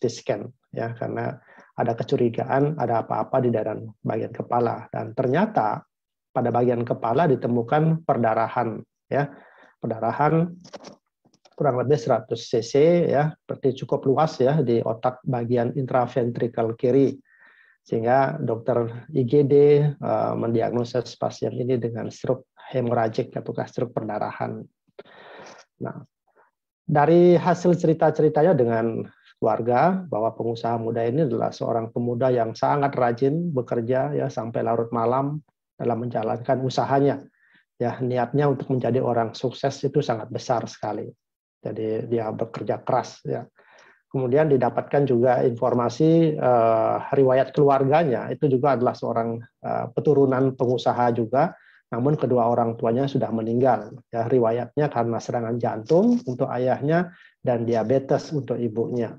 CT scan ya, karena ada kecurigaan ada apa-apa di daerah bagian kepala, dan ternyata pada bagian kepala ditemukan perdarahan ya, perdarahan kurang lebih 100 cc ya, berarti cukup luas ya di otak bagian intraventrikel kiri, sehingga dokter IGD mendiagnosis pasien ini dengan stroke hemoragik atau stroke perdarahan. Nah, dari hasil cerita-ceritanya dengan keluarga bahwa pengusaha muda ini adalah seorang pemuda yang sangat rajin bekerja ya sampai larut malam dalam menjalankan usahanya. Ya, niatnya untuk menjadi orang sukses itu sangat besar sekali. Jadi dia bekerja keras ya. Kemudian didapatkan juga informasi riwayat keluarganya, itu juga adalah seorang keturunan pengusaha juga, namun kedua orang tuanya sudah meninggal. Ya, riwayatnya karena serangan jantung untuk ayahnya dan diabetes untuk ibunya.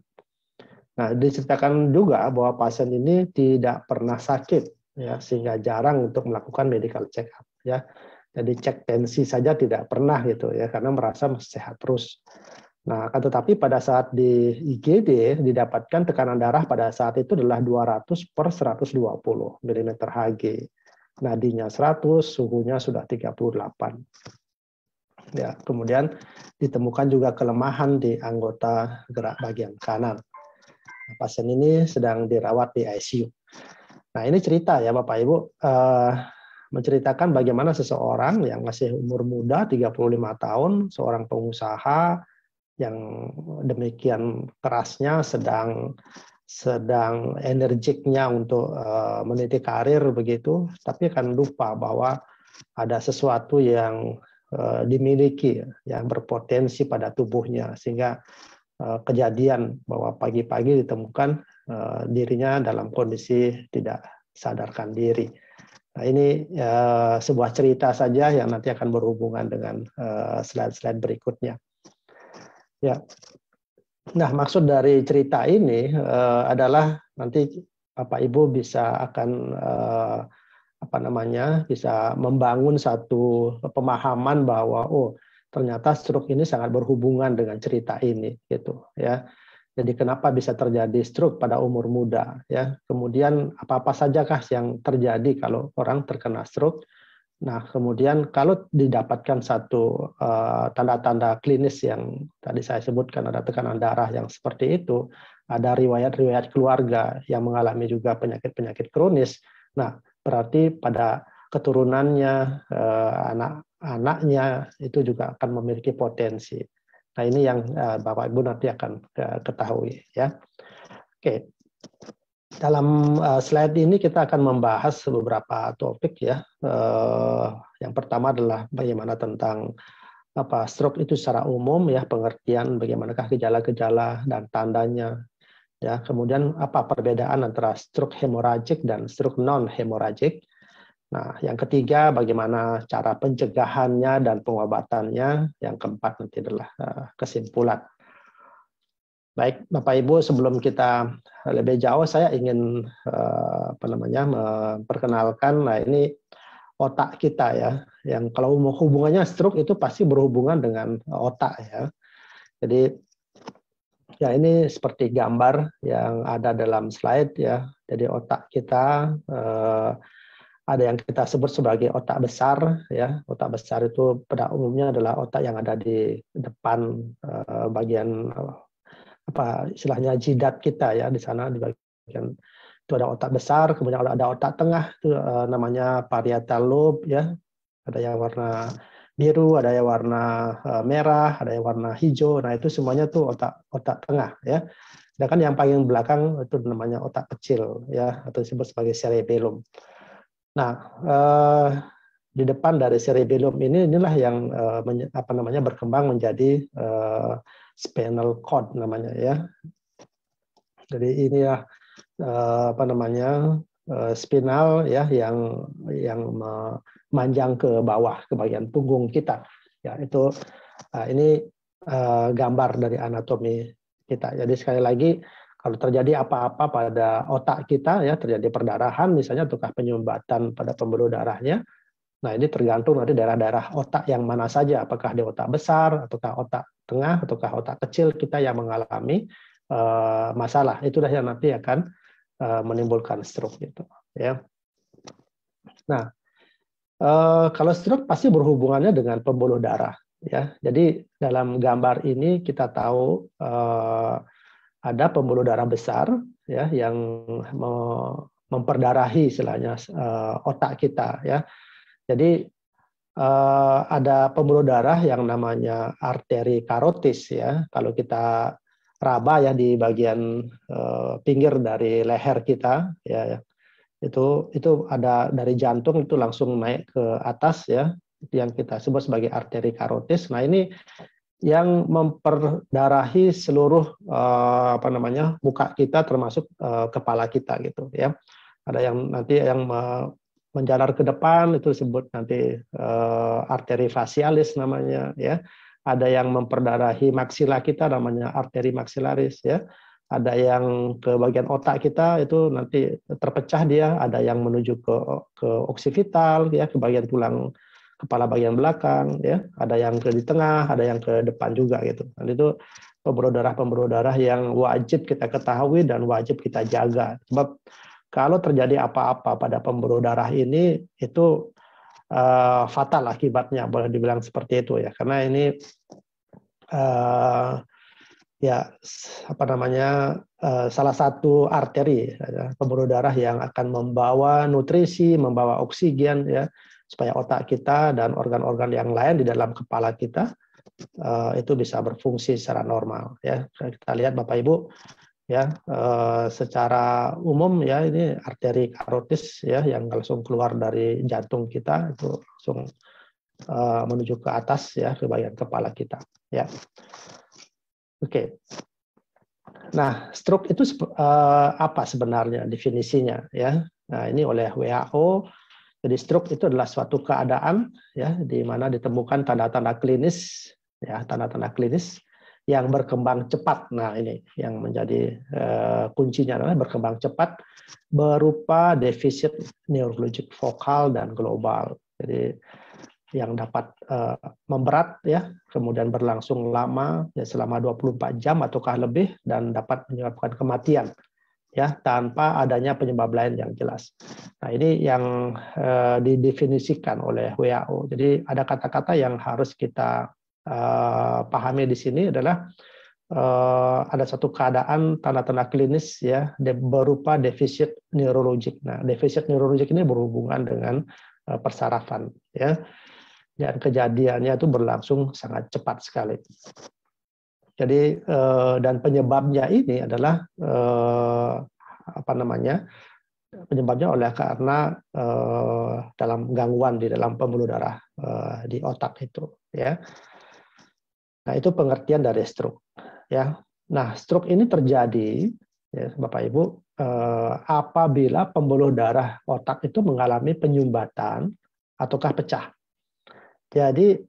Nah, diceritakan juga bahwa pasien ini tidak pernah sakit, ya, sehingga jarang untuk melakukan medical check up. Ya. Jadi cek tensi saja tidak pernah gitu ya, karena merasa sehat terus. Nah, tetapi pada saat di IGD didapatkan tekanan darah pada saat itu adalah 200/120 mm Hg. Nadinya 100, suhunya sudah 38. Ya, kemudian ditemukan juga kelemahan di anggota gerak bagian kanan. Nah, pasien ini sedang dirawat di ICU. Nah, ini cerita ya Bapak Ibu, menceritakan bagaimana seseorang yang masih umur muda, 35 tahun, seorang pengusaha yang demikian kerasnya sedang energiknya untuk meniti karir begitu, tapi kan lupa bahwa ada sesuatu yang dimiliki yang berpotensi pada tubuhnya, sehingga kejadian bahwa pagi-pagi ditemukan dirinya dalam kondisi tidak sadarkan diri. Nah, ini sebuah cerita saja yang nanti akan berhubungan dengan slide-slide berikutnya. Ya, nah maksud dari cerita ini adalah nanti Bapak Ibu bisa membangun satu pemahaman bahwa ternyata stroke ini sangat berhubungan dengan cerita ini gitu ya. Jadi kenapa bisa terjadi stroke pada umur muda ya? Kemudian apa-apa sajakah yang terjadi kalau orang terkena stroke? Nah, kemudian kalau didapatkan satu tanda-tanda klinis yang tadi saya sebutkan, ada tekanan darah yang seperti itu, ada riwayat-riwayat keluarga yang mengalami juga penyakit-penyakit kronis, nah berarti pada keturunannya, anak-anaknya itu juga akan memiliki potensi. Nah, ini yang Bapak Ibu nanti akan ketahui ya. Oke. Dalam slide ini kita akan membahas beberapa topik ya. Yang pertama adalah bagaimana tentang stroke itu secara umum ya, pengertian bagaimanakah gejala-gejala dan tandanya. Ya, kemudian apa perbedaan antara stroke hemoragik dan stroke non hemoragik. Nah, yang ketiga bagaimana cara pencegahannya dan pengobatannya. Yang keempat nanti adalah kesimpulan. Baik, Bapak Ibu, sebelum kita lebih jauh, saya ingin memperkenalkan. Nah, ini otak kita ya, yang kalau hubungannya stroke itu pasti berhubungan dengan otak ya. Jadi ya ini seperti gambar yang ada dalam slide ya. Jadi otak kita ada yang kita sebut sebagai otak besar ya. Otak besar itu pada umumnya adalah otak yang ada di depan bagian istilahnya jidat kita ya, di sana di bagian itu ada otak besar, kemudian ada otak tengah itu namanya parietal lobe ya, ada yang warna biru, ada yang warna merah, ada yang warna hijau. Nah, itu semuanya tuh otak tengah ya. Sedangkan yang paling belakang itu namanya otak kecil ya, atau disebut sebagai cerebellum. Nah, di depan dari cerebellum inilah yang berkembang menjadi spinal cord namanya ya. Jadi ini ya spinal ya yang memanjang ke bawah ke bagian punggung kita. Ya, itu ini gambar dari anatomi kita. Jadi sekali lagi kalau terjadi apa-apa pada otak kita ya, terjadi perdarahan misalnya ataukah penyumbatan pada pembuluh darahnya. Nah, ini tergantung nanti daerah-daerah otak yang mana saja, apakah di otak besar, ataukah otak tengah, ataukah otak kecil kita yang mengalami masalah. Itulah yang nanti akan menimbulkan stroke gitu ya. Nah, kalau stroke pasti berhubungannya dengan pembuluh darah ya. Jadi dalam gambar ini kita tahu ada pembuluh darah besar ya yang memperdarahi istilahnya otak kita ya. Jadi ada pembuluh darah yang namanya arteri karotis ya. Kalau kita raba ya di bagian pinggir dari leher kita ya, itu ada dari jantung itu langsung naik ke atas ya, yang kita sebut sebagai arteri karotis. Nah, ini yang memperdarahi seluruh muka kita termasuk kepala kita gitu ya. Ada yang nanti yang menjalar ke depan itu disebut nanti arteri facialis namanya ya. Ada yang memperdarahi maksila kita namanya arteri maksilaris ya. Ada yang ke bagian otak kita itu nanti terpecah dia, ada yang menuju ke oksipital ya, ke bagian tulang kepala bagian belakang ya, ada yang ke di tengah, ada yang ke depan juga gitu. Dan itu pembuluh darah yang wajib kita ketahui dan wajib kita jaga. Sebab kalau terjadi apa-apa pada pembuluh darah ini itu fatal akibatnya, boleh dibilang seperti itu ya. Karena ini salah satu arteri pembuluh darah yang akan membawa nutrisi, membawa oksigen ya supaya otak kita dan organ-organ yang lain di dalam kepala kita itu bisa berfungsi secara normal ya. Kita lihat Bapak Ibu ya, secara umum ya ini arteri karotis ya yang langsung keluar dari jantung kita itu langsung menuju ke atas ya ke bagian kepala kita ya. Oke. Nah, stroke itu apa sebenarnya definisinya ya? Nah, ini oleh WHO. Jadi stroke itu adalah suatu keadaan ya di mana ditemukan tanda-tanda klinis ya, tanda-tanda klinis yang berkembang cepat. Nah, ini yang menjadi kuncinya adalah berkembang cepat berupa defisit neurologik vokal dan global. Jadi yang dapat memberat ya, kemudian berlangsung lama ya selama 24 jam ataukah lebih dan dapat menyebabkan kematian ya tanpa adanya penyebab lain yang jelas. Nah, ini yang didefinisikan oleh WHO. Jadi ada kata-kata yang harus kita pahami di sini adalah ada satu keadaan tanda-tanda klinis ya berupa defisit neurologik. Nah, defisit neurologik ini berhubungan dengan persarafan ya. Dan kejadiannya itu berlangsung sangat cepat sekali. Jadi dan penyebabnya ini adalah penyebabnya oleh karena dalam gangguan di dalam pembuluh darah di otak itu ya. Nah, itu pengertian dari stroke ya. Nah, stroke ini terjadi ya Bapak Ibu apabila pembuluh darah otak itu mengalami penyumbatan ataukah pecah. Jadi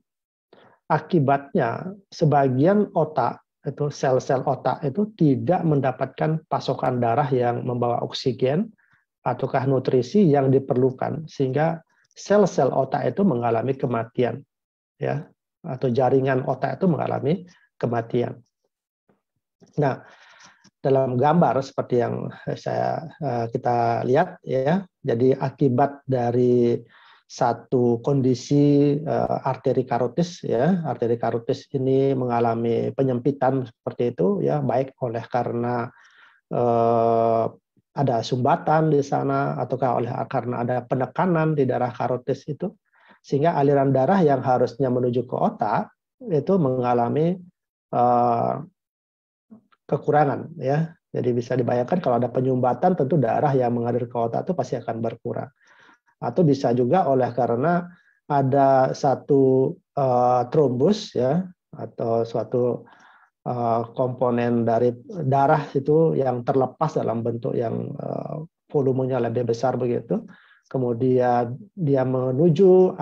akibatnya sebagian otak itu sel-sel otak itu tidak mendapatkan pasokan darah yang membawa oksigen ataukah nutrisi yang diperlukan sehingga sel-sel otak itu mengalami kematian ya atau jaringan otak itu mengalami kematian. Nah, dalam gambar seperti yang kita lihat ya, jadi akibat dari satu kondisi arteri karotis ya, arteri karotis ini mengalami penyempitan seperti itu ya, baik oleh karena ada sumbatan di sana ataukah oleh karena ada penekanan di darah karotis itu sehingga aliran darah yang harusnya menuju ke otak itu mengalami kekurangan ya. Jadi bisa dibayangkan kalau ada penyumbatan tentu darah yang mengalir ke otak itu pasti akan berkurang. Atau bisa juga oleh karena ada satu trombus ya atau suatu komponen dari darah itu yang terlepas dalam bentuk yang volumenya lebih besar begitu, kemudian dia menuju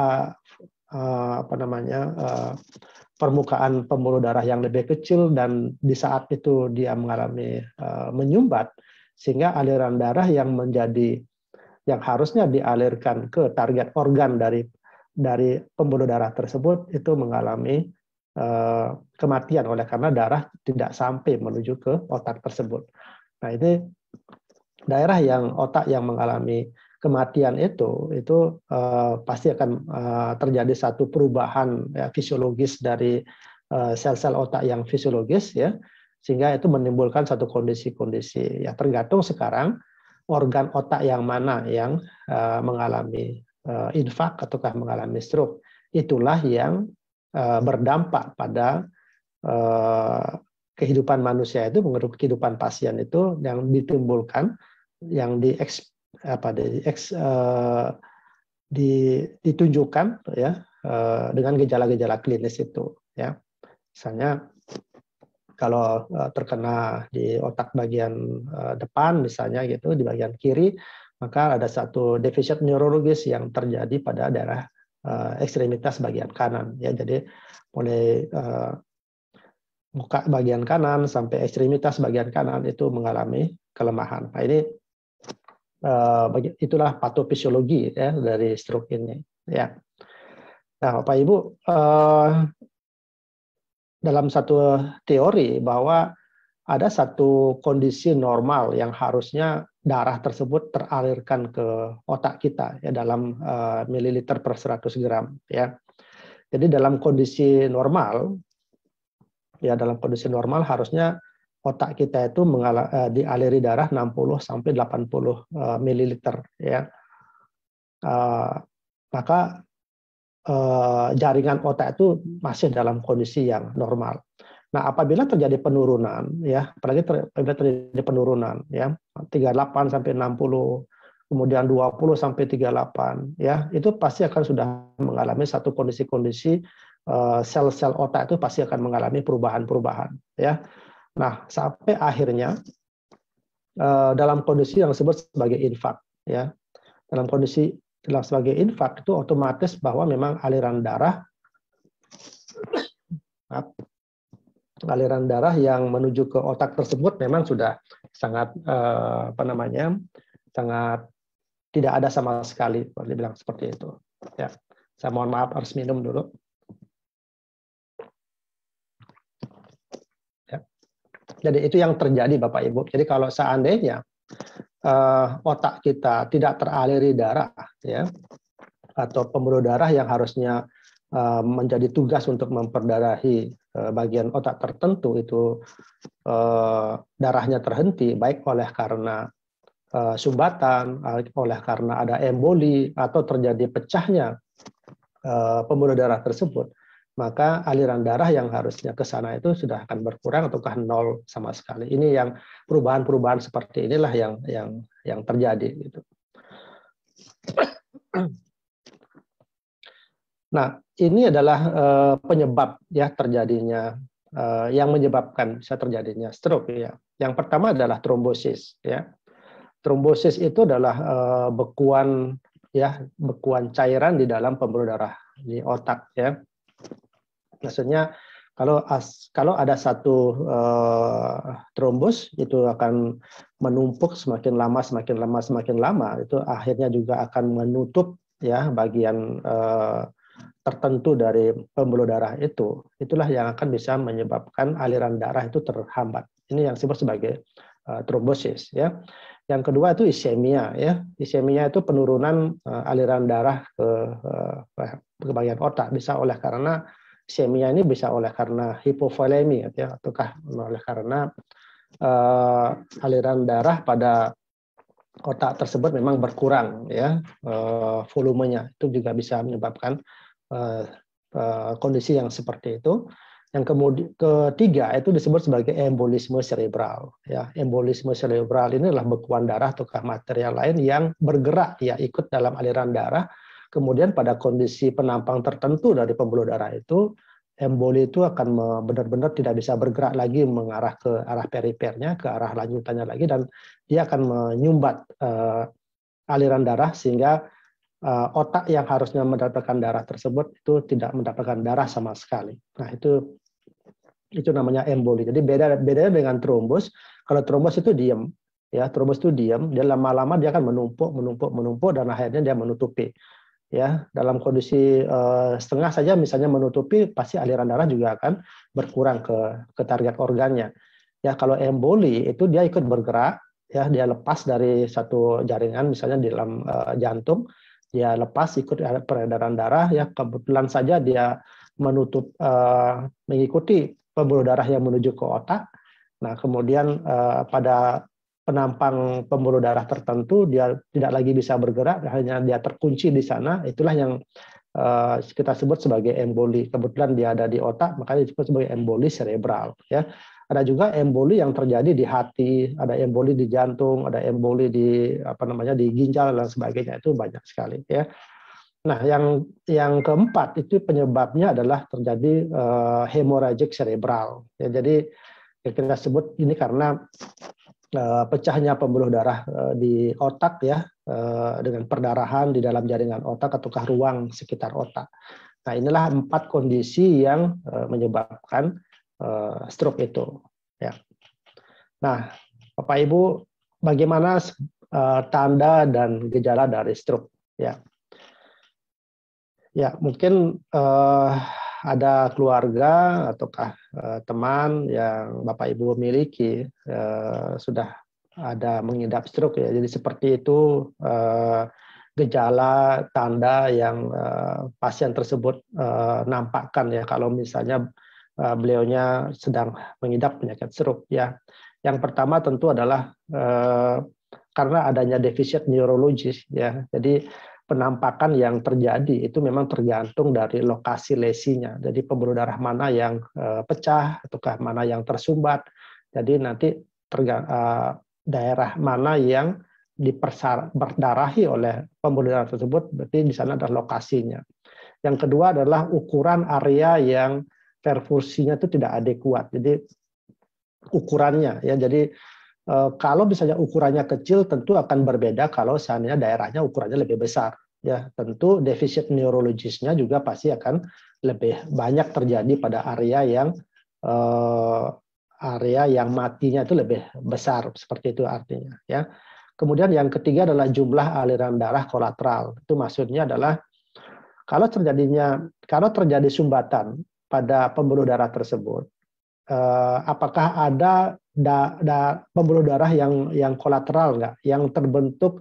permukaan pembuluh darah yang lebih kecil dan di saat itu dia mengalami menyumbat sehingga aliran darah yang harusnya dialirkan ke target organ dari pembuluh darah tersebut itu mengalami kematian oleh karena darah tidak sampai menuju ke otak tersebut. Nah, ini daerah yang otak yang mengalami kematian itu pasti akan terjadi satu perubahan ya, fisiologis dari sel-sel otak yang fisiologis ya, sehingga itu menimbulkan satu kondisi-kondisi ya, tergantung sekarang organ otak yang mana yang mengalami infak ataukah mengalami stroke, itulah yang berdampak pada kehidupan manusia itu, menurut kehidupan pasien itu yang ditimbulkan, yang ditunjukkan ya dengan gejala-gejala klinis itu ya. Misalnya kalau terkena di otak bagian depan misalnya gitu, di bagian kiri, maka ada satu defisit neurologis yang terjadi pada daerah ekstremitas bagian kanan ya. Jadi mulai muka bagian kanan sampai ekstremitas bagian kanan itu mengalami kelemahan. Nah, ini itulah patofisiologi ya dari stroke ini ya. Nah, Bapak Ibu, dalam satu teori bahwa ada satu kondisi normal yang harusnya darah tersebut teralirkan ke otak kita ya dalam mililiter per 100 gram ya. Jadi dalam kondisi normal ya, dalam kondisi normal harusnya otak kita itu dialiri darah 60 sampai 80 mililiter ya. Maka jaringan otak itu masih dalam kondisi yang normal. Nah, apabila terjadi penurunan ya, apalagi apabila terjadi penurunan ya, 38 sampai 60, kemudian 20 sampai 38 ya, itu pasti akan sudah mengalami satu kondisi-kondisi sel-sel otak itu pasti akan mengalami perubahan-perubahan ya. Nah, sampai akhirnya dalam kondisi yang disebut sebagai infak ya. Dalam kondisi sebagai infak itu otomatis bahwa memang aliran darah yang menuju ke otak tersebut memang sudah sangat sangat tidak ada sama sekali, boleh dibilang seperti itu ya. Saya mohon maaf harus minum dulu ya. Jadi itu yang terjadi Bapak Ibu. Jadi kalau seandainya otak kita tidak teraliri darah ya, atau pembuluh darah yang harusnya menjadi tugas untuk memperdarahi bagian otak tertentu itu darahnya terhenti, baik oleh karena sumbatan, oleh karena ada emboli atau terjadi pecahnya pembuluh darah tersebut, maka aliran darah yang harusnya ke sana itu sudah akan berkurang ataukah nol sama sekali. Ini yang perubahan-perubahan seperti inilah yang terjadi gitu. Nah, ini adalah penyebab ya terjadinya yang menyebabkan bisa terjadinya stroke ya. Yang pertama adalah trombosis ya. Trombosis itu adalah bekuan cairan di dalam pembuluh darah di otak ya. Maksudnya kalau ada satu trombos itu akan menumpuk semakin lama itu akhirnya juga akan menutup ya bagian tertentu dari pembuluh darah itu. Itulah yang akan bisa menyebabkan aliran darah itu terhambat. Ini yang disebut sebagai trombosis ya. Yang kedua itu ischemia ya. Ischemia itu penurunan aliran darah ke bagian otak, bisa oleh karena ischemia ini bisa oleh karena hipovolemi ya, ataukah oleh karena aliran darah pada otak tersebut memang berkurang ya, volumenya. Itu juga bisa menyebabkan kondisi yang seperti itu. Yang kemudian ketiga itu disebut sebagai embolisme cerebral ya. Embolisme cerebral ini adalah bekuan darah ataukah material lain yang bergerak ya, ikut dalam aliran darah. Kemudian pada kondisi penampang tertentu dari pembuluh darah itu, emboli itu akan benar-benar tidak bisa bergerak lagi mengarah ke arah perifernya, ke arah lanjutannya lagi, dan dia akan menyumbat aliran darah sehingga otak yang harusnya mendapatkan darah tersebut itu tidak mendapatkan darah sama sekali. Nah, itu namanya emboli. Jadi bedanya dengan trombos. Kalau trombos itu diam, ya trombos itu diam, dia lama-lama dia akan menumpuk dan akhirnya dia menutupi. ya dalam kondisi setengah saja misalnya menutupi, pasti aliran darah juga akan berkurang ke target organnya. Ya kalau emboli itu dia ikut bergerak, ya dia lepas dari satu jaringan misalnya di dalam jantung, dia lepas ikut peredaran darah, ya kebetulan saja dia menutup mengikuti pembuluh darah yang menuju ke otak. Nah kemudian pada penampang pembuluh darah tertentu dia tidak lagi bisa bergerak, hanya dia terkunci di sana, itulah yang kita sebut sebagai emboli. Kebetulan dia ada di otak, makanya disebut sebagai emboli serebral. Ya, ada juga emboli yang terjadi di hati, ada emboli di jantung, ada emboli di di ginjal dan sebagainya, itu banyak sekali. Ya. Nah, yang keempat itu penyebabnya adalah terjadi hemorrhagic cerebral. Ya, jadi kita sebut ini karena pecahnya pembuluh darah di otak, ya, dengan perdarahan di dalam jaringan otak ataukah ruang sekitar otak. Nah, inilah 4 kondisi yang menyebabkan stroke itu. Ya. Nah, Bapak Ibu, bagaimana tanda dan gejala dari stroke? Ya, ya mungkin ada keluarga ataukah teman yang Bapak Ibu miliki sudah ada mengidap stroke, ya. Jadi seperti itu gejala tanda yang pasien tersebut nampakkan, ya kalau misalnya beliaunya sedang mengidap penyakit stroke, ya. Yang pertama tentu adalah karena adanya defisit neurologis, ya. Jadi penampakan yang terjadi itu memang tergantung dari lokasi lesinya. Jadi pembuluh darah mana yang pecah ataukah mana yang tersumbat. Jadi nanti daerah mana yang berdarahi oleh pembuluh darah tersebut, berarti di sana adalah lokasinya. Yang kedua adalah ukuran area yang perfusinya itu tidak adekuat. Jadi ukurannya, ya. Jadi kalau misalnya ukurannya kecil, tentu akan berbeda kalau seandainya daerahnya ukurannya lebih besar. Ya, tentu defisit neurologisnya juga pasti akan lebih banyak terjadi pada area yang matinya itu lebih besar, seperti itu artinya. Ya. Kemudian yang ketiga adalah jumlah aliran darah kolateral. Itu maksudnya adalah kalau terjadi sumbatan pada pembuluh darah tersebut, apakah ada pembuluh darah yang kolateral nggak, yang terbentuk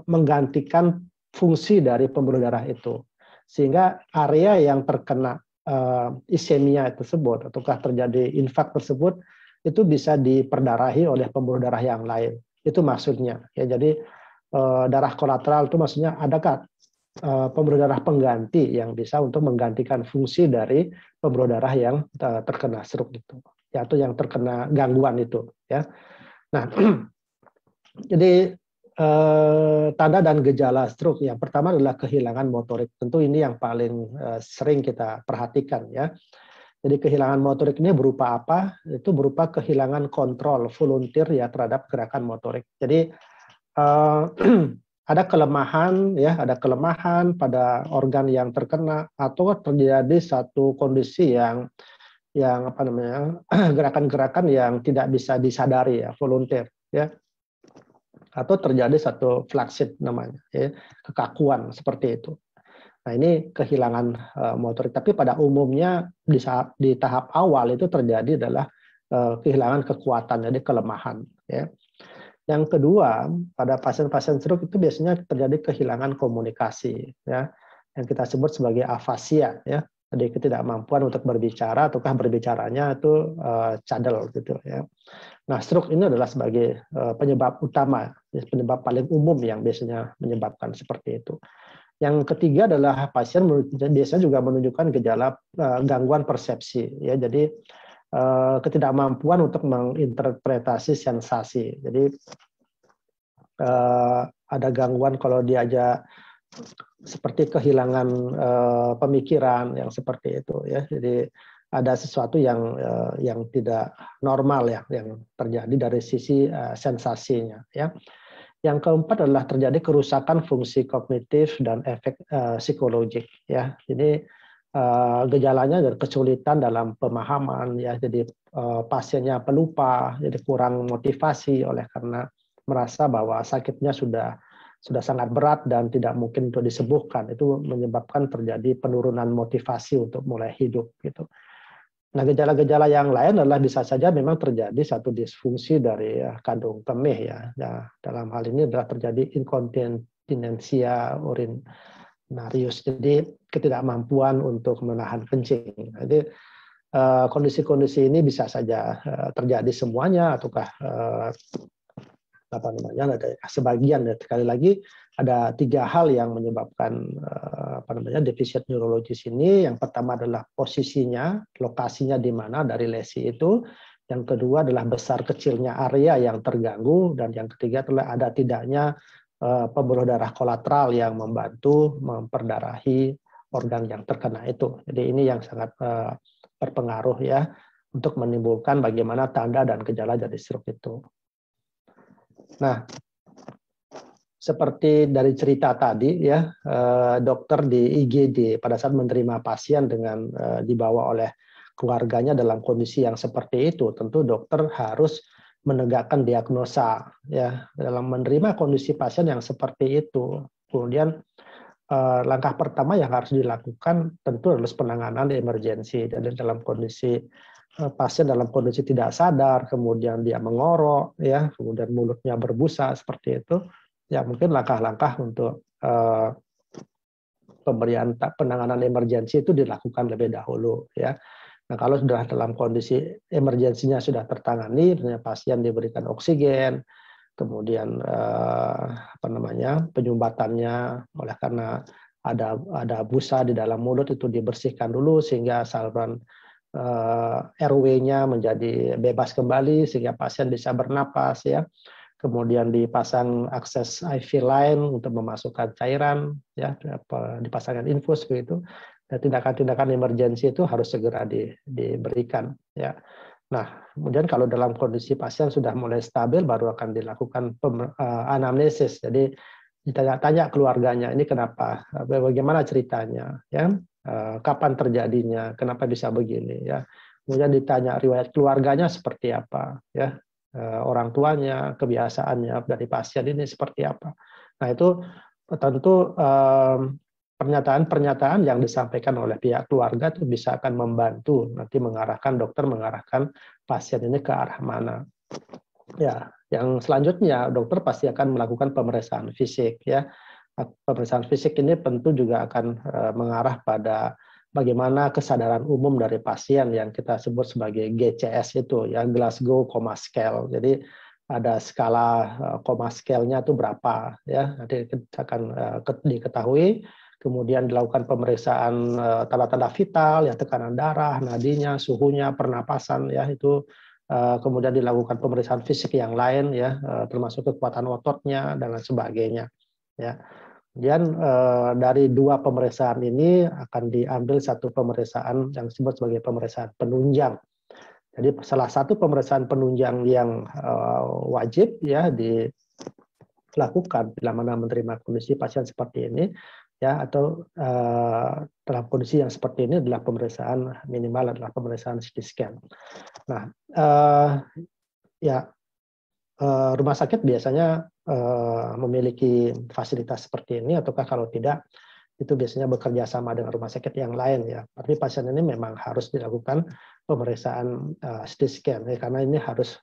menggantikan fungsi dari pembuluh darah itu, sehingga area yang terkena ischemia tersebut ataukah terjadi infak tersebut itu bisa diperdarahi oleh pembuluh darah yang lain. Itu maksudnya, ya. Jadi darah kolateral itu maksudnya adakah pembuluh darah pengganti yang bisa untuk menggantikan fungsi dari pembuluh darah yang terkena stroke itu, ya, atau yang terkena gangguan itu, ya. Nah, jadi tanda dan gejala stroke yang pertama adalah kehilangan motorik. Tentu ini yang paling sering kita perhatikan, ya. Jadi kehilangan motorik ini berupa apa? Itu berupa kehilangan kontrol volunteer, ya, terhadap gerakan motorik. Jadi ada kelemahan, ya, ada kelemahan pada organ yang terkena, atau terjadi satu kondisi yang gerakan-gerakan yang tidak bisa disadari, ya, volunteer, ya, atau terjadi satu flaccid namanya, ya, kekakuan seperti itu. Nah, ini kehilangan motorik. Tapi pada umumnya di tahap awal itu terjadi adalah kehilangan kekuatan, jadi kelemahan, ya. Yang kedua, pada pasien-pasien stroke itu biasanya terjadi kehilangan komunikasi, ya, yang kita sebut sebagai afasia, ya. Jadi ketidakmampuan untuk berbicara ataukah berbicaranya itu cadel gitu, ya. Nah, stroke ini adalah sebagai penyebab utama, penyebab paling umum yang biasanya menyebabkan seperti itu. Yang ketiga adalah pasien biasanya juga menunjukkan gejala gangguan persepsi, ya. Jadi ketidakmampuan untuk menginterpretasi sensasi. Jadi ada gangguan kalau diajak, seperti kehilangan pemikiran yang seperti itu, ya. Jadi ada sesuatu yang tidak normal, ya, yang terjadi dari sisi sensasinya, ya. Yang keempat adalah terjadi kerusakan fungsi kognitif dan efek psikologik, ya. Jadi gejalanya adalah kesulitan dalam pemahaman, ya. Jadi pasiennya pelupa, jadi kurang motivasi oleh karena merasa bahwa sakitnya sudah sudah sangat berat dan tidak mungkin untuk disembuhkan, itu menyebabkan terjadi penurunan motivasi untuk mulai hidup gitu. Nah, gejala-gejala yang lain adalah bisa saja memang terjadi satu disfungsi dari kandung kemih ya. Nah, dalam hal ini adalah terjadi inkontinensia urinarius, jadi ketidakmampuan untuk menahan kencing. Jadi kondisi-kondisi ini bisa saja terjadi semuanya ataukah ada sebagian. Ya. Sekali lagi ada 3 hal yang menyebabkan defisit neurologis ini. Yang pertama adalah posisinya, lokasinya di mana dari lesi itu. Yang kedua adalah besar kecilnya area yang terganggu, dan yang ketiga adalah ada tidaknya pembuluh darah kolateral yang membantu memperdarahi organ yang terkena itu. Jadi ini yang sangat berpengaruh ya untuk menimbulkan bagaimana tanda dan gejala dari stroke itu. Nah, seperti dari cerita tadi ya, dokter di IGD pada saat menerima pasien dengan dibawa oleh keluarganya dalam kondisi yang seperti itu, tentu dokter harus menegakkan diagnosa ya dalam menerima kondisi pasien yang seperti itu. Kemudian langkah pertama yang harus dilakukan tentu adalah penanganan emergensi. Jadi dalam kondisi pasien dalam kondisi tidak sadar, kemudian dia mengorok, ya, kemudian mulutnya berbusa seperti itu, ya mungkin langkah-langkah untuk pemberian penanganan emergensi itu dilakukan lebih dahulu, ya. Nah, kalau sudah dalam kondisi emergensinya sudah tertangani, pasien diberikan oksigen, kemudian penyumbatannya oleh karena ada busa di dalam mulut itu dibersihkan dulu sehingga saluran RW-nya menjadi bebas kembali sehingga pasien bisa bernapas ya. Kemudian dipasang akses IV line untuk memasukkan cairan ya, dipasangkan infus begitu. Dan tindakan-tindakan emergensi itu harus segera diberikan ya. Nah, kemudian kalau dalam kondisi pasien sudah mulai stabil baru akan dilakukan anamnesis. Jadi ditanya-tanya keluarganya, ini kenapa? Bagaimana ceritanya ya? Kapan terjadinya, kenapa bisa begini ya. Kemudian ditanya riwayat keluarganya seperti apa ya, orang tuanya, kebiasaannya dari pasien ini seperti apa. Nah itu tentu pernyataan-pernyataan yang disampaikan oleh pihak keluarga itu bisa akan membantu nanti dokter mengarahkan pasien ini ke arah mana. Ya, yang selanjutnya dokter pasti akan melakukan pemeriksaan fisik ya. Pemeriksaan fisik ini tentu juga akan mengarah pada bagaimana kesadaran umum dari pasien yang kita sebut sebagai GCS itu ya, Glasgow Coma Scale. Jadi ada skala coma scale-nya itu berapa ya, nanti akan diketahui. Kemudian dilakukan pemeriksaan tanda-tanda vital ya, tekanan darah, nadinya, suhunya, pernapasan ya, itu kemudian dilakukan pemeriksaan fisik yang lain ya, termasuk kekuatan ototnya dan lain sebagainya ya. Kemudian dari 2 pemeriksaan ini akan diambil satu pemeriksaan yang disebut sebagai pemeriksaan penunjang. Jadi salah satu pemeriksaan penunjang yang wajib ya dilakukan bila mana menerima kondisi pasien seperti ini ya, atau dalam kondisi yang seperti ini adalah pemeriksaan minimal adalah pemeriksaan CT scan. Nah, rumah sakit biasanya memiliki fasilitas seperti ini, ataukah kalau tidak itu biasanya bekerja sama dengan rumah sakit yang lain ya. Tapi pasien ini memang harus dilakukan pemeriksaan CT scan ya, karena ini harus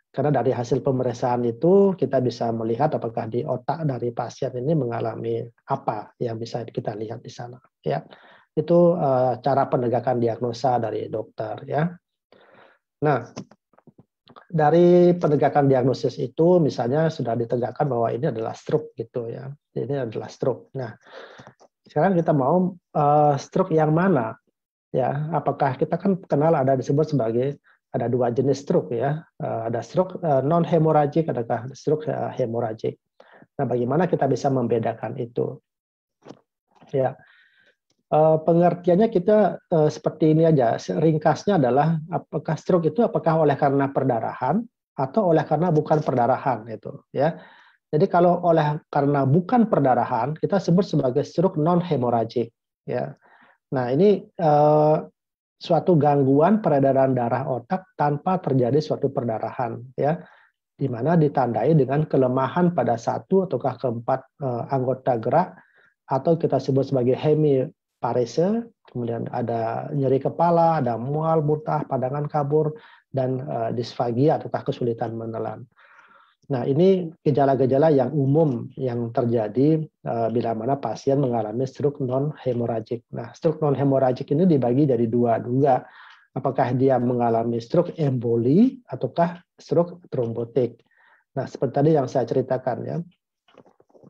karena dari hasil pemeriksaan itu kita bisa melihat apakah di otak dari pasien ini mengalami apa yang bisa kita lihat di sana ya. Itu cara penegakan diagnosa dari dokter ya. Nah, dari penegakan diagnosis itu misalnya sudah ditegakkan bahwa ini adalah stroke gitu ya. Ini adalah stroke. Nah, sekarang kita mau stroke yang mana? Ya, apakah kita kan kenal ada disebut sebagai ada 2 jenis stroke ya. Ada stroke non hemoragik, adakah stroke hemoragik. Nah, bagaimana kita bisa membedakan itu? Ya. Pengertiannya kita seperti ini aja. Ringkasnya adalah apakah stroke itu apakah oleh karena perdarahan atau oleh karena bukan perdarahan itu ya. Jadi kalau oleh karena bukan perdarahan kita sebut sebagai stroke non hemoragik ya. Nah, ini suatu gangguan peredaran darah otak tanpa terjadi suatu perdarahan ya. di mana ditandai dengan kelemahan pada satu ataukah keempat anggota gerak, atau kita sebut sebagai hemiparese, kemudian ada nyeri kepala, ada mual, muntah, pandangan kabur, dan disfagia ataukah kesulitan menelan. Nah, ini gejala-gejala yang umum yang terjadi bila mana pasien mengalami stroke non-hemoragik. Nah, stroke non-hemoragik ini dibagi jadi dua juga. Apakah dia mengalami stroke emboli ataukah stroke trombotik. Nah, seperti tadi yang saya ceritakan ya.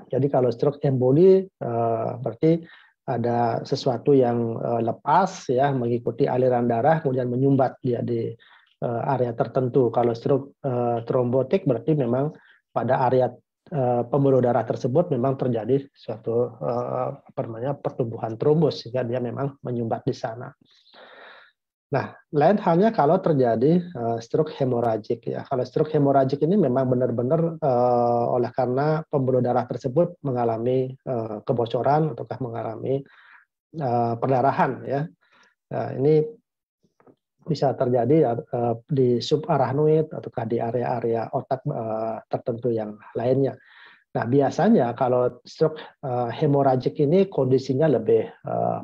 Jadi kalau stroke emboli berarti ada sesuatu yang lepas ya, mengikuti aliran darah kemudian menyumbat dia di area tertentu. Kalau stroke trombotik berarti memang pada area pembuluh darah tersebut memang terjadi suatu pertumbuhan trombos sehingga dia memang menyumbat di sana. Nah, lain halnya kalau terjadi stroke hemoragik ya. Kalau stroke hemoragik ini memang benar-benar oleh karena pembuluh darah tersebut mengalami kebocoran ataukah mengalami perdarahan ya. Nah, ini bisa terjadi di subarachnoid ataukah di area-area otak tertentu yang lainnya. Nah, biasanya kalau stroke hemoragik ini kondisinya lebih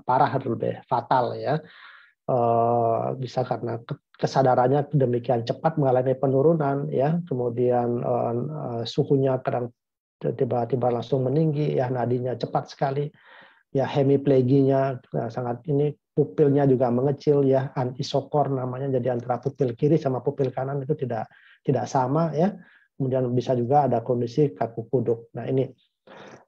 parah, lebih fatal ya. Bisa karena kesadarannya demikian cepat mengalami penurunan ya, kemudian suhunya kadang tiba-tiba langsung meninggi ya, nadinya cepat sekali ya, hemipleginya sangat ini, pupilnya juga mengecil ya, anisokor namanya, jadi antara pupil kiri sama pupil kanan itu tidak sama ya, kemudian bisa juga ada kondisi kaku kuduk. Nah, ini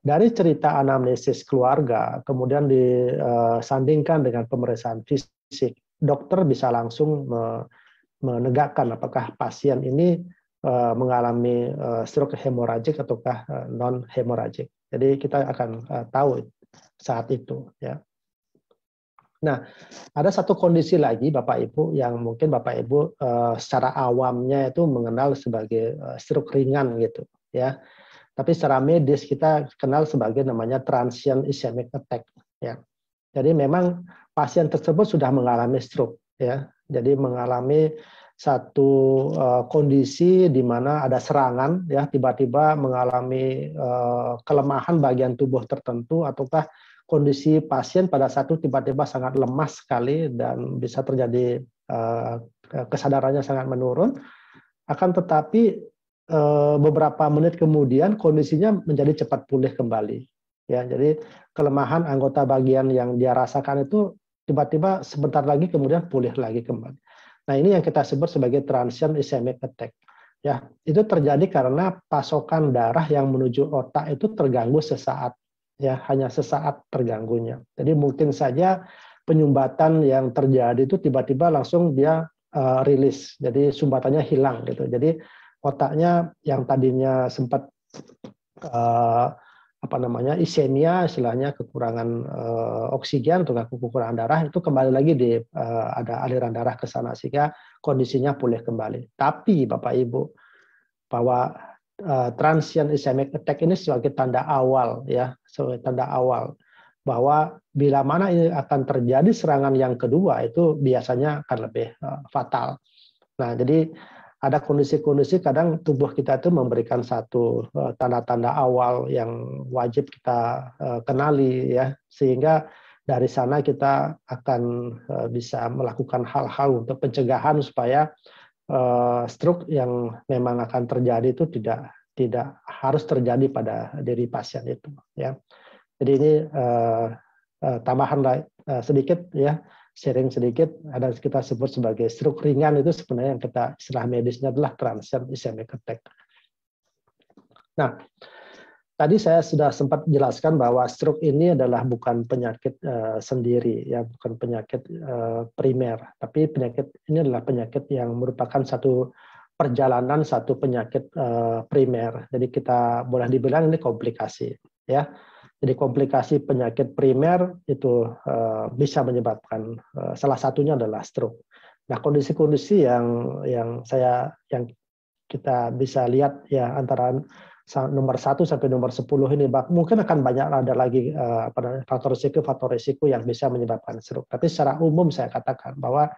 dari cerita anamnesis keluarga, kemudian disandingkan dengan pemeriksaan fisik, dokter bisa langsung menegakkan apakah pasien ini mengalami stroke hemoragik ataukah non hemoragik. Jadi kita akan tahu saat itu ya. Nah, ada satu kondisi lagi Bapak Ibu yang mungkin Bapak Ibu secara awamnya itu mengenal sebagai stroke ringan gitu ya. Tapi secara medis kita kenal sebagai namanya transient ischemic attack ya. Jadi memang pasien tersebut sudah mengalami stroke ya. Jadi mengalami satu kondisi di mana ada serangan ya, tiba-tiba mengalami kelemahan bagian tubuh tertentu, ataukah kondisi pasien pada satu tiba-tiba sangat lemas sekali dan bisa terjadi kesadarannya sangat menurun, akan tetapi beberapa menit kemudian kondisinya menjadi cepat pulih kembali ya. Jadi kelemahan anggota bagian yang dia rasakan itu tiba-tiba sebentar lagi kemudian pulih lagi kembali. Nah, ini yang kita sebut sebagai transient ischemic attack ya. Itu terjadi karena pasokan darah yang menuju otak itu terganggu sesaat ya, hanya sesaat terganggunya. Jadi mungkin saja penyumbatan yang terjadi itu tiba-tiba langsung dia rilis, jadi sumbatannya hilang gitu. Jadi otaknya yang tadinya sempat ischemia, istilahnya kekurangan oksigen atau kekurangan darah, itu kembali lagi ada aliran darah ke sana sehingga kondisinya pulih kembali. Tapi Bapak Ibu, bahwa transient ischemic attack ini sebagai tanda awal ya, sebagai tanda awal bahwa bila mana ini akan terjadi serangan yang kedua itu biasanya akan lebih fatal. Nah, jadi ada kondisi-kondisi kadang tubuh kita itu memberikan satu tanda-tanda awal yang wajib kita kenali ya, sehingga dari sana kita akan bisa melakukan hal-hal untuk pencegahan supaya stroke yang memang akan terjadi itu tidak harus terjadi pada diri pasien itu ya. Jadi ini tambahan sedikit ya, sharing sedikit, ada kita sebut sebagai stroke ringan, itu sebenarnya yang kita istilah medisnya adalah transient ischemic attack. Nah, tadi saya sudah sempat jelaskan bahwa stroke ini adalah bukan penyakit sendiri ya, bukan penyakit primer, tapi penyakit ini adalah penyakit yang merupakan satu perjalanan satu penyakit primer. Jadi kita boleh dibilang ini komplikasi ya. Jadi komplikasi penyakit primer itu bisa menyebabkan salah satunya adalah stroke. Nah, kondisi-kondisi yang kita bisa lihat ya antara nomor 1 sampai nomor 10 ini, mungkin akan banyak ada lagi faktor risiko yang bisa menyebabkan stroke. Tapi secara umum saya katakan bahwa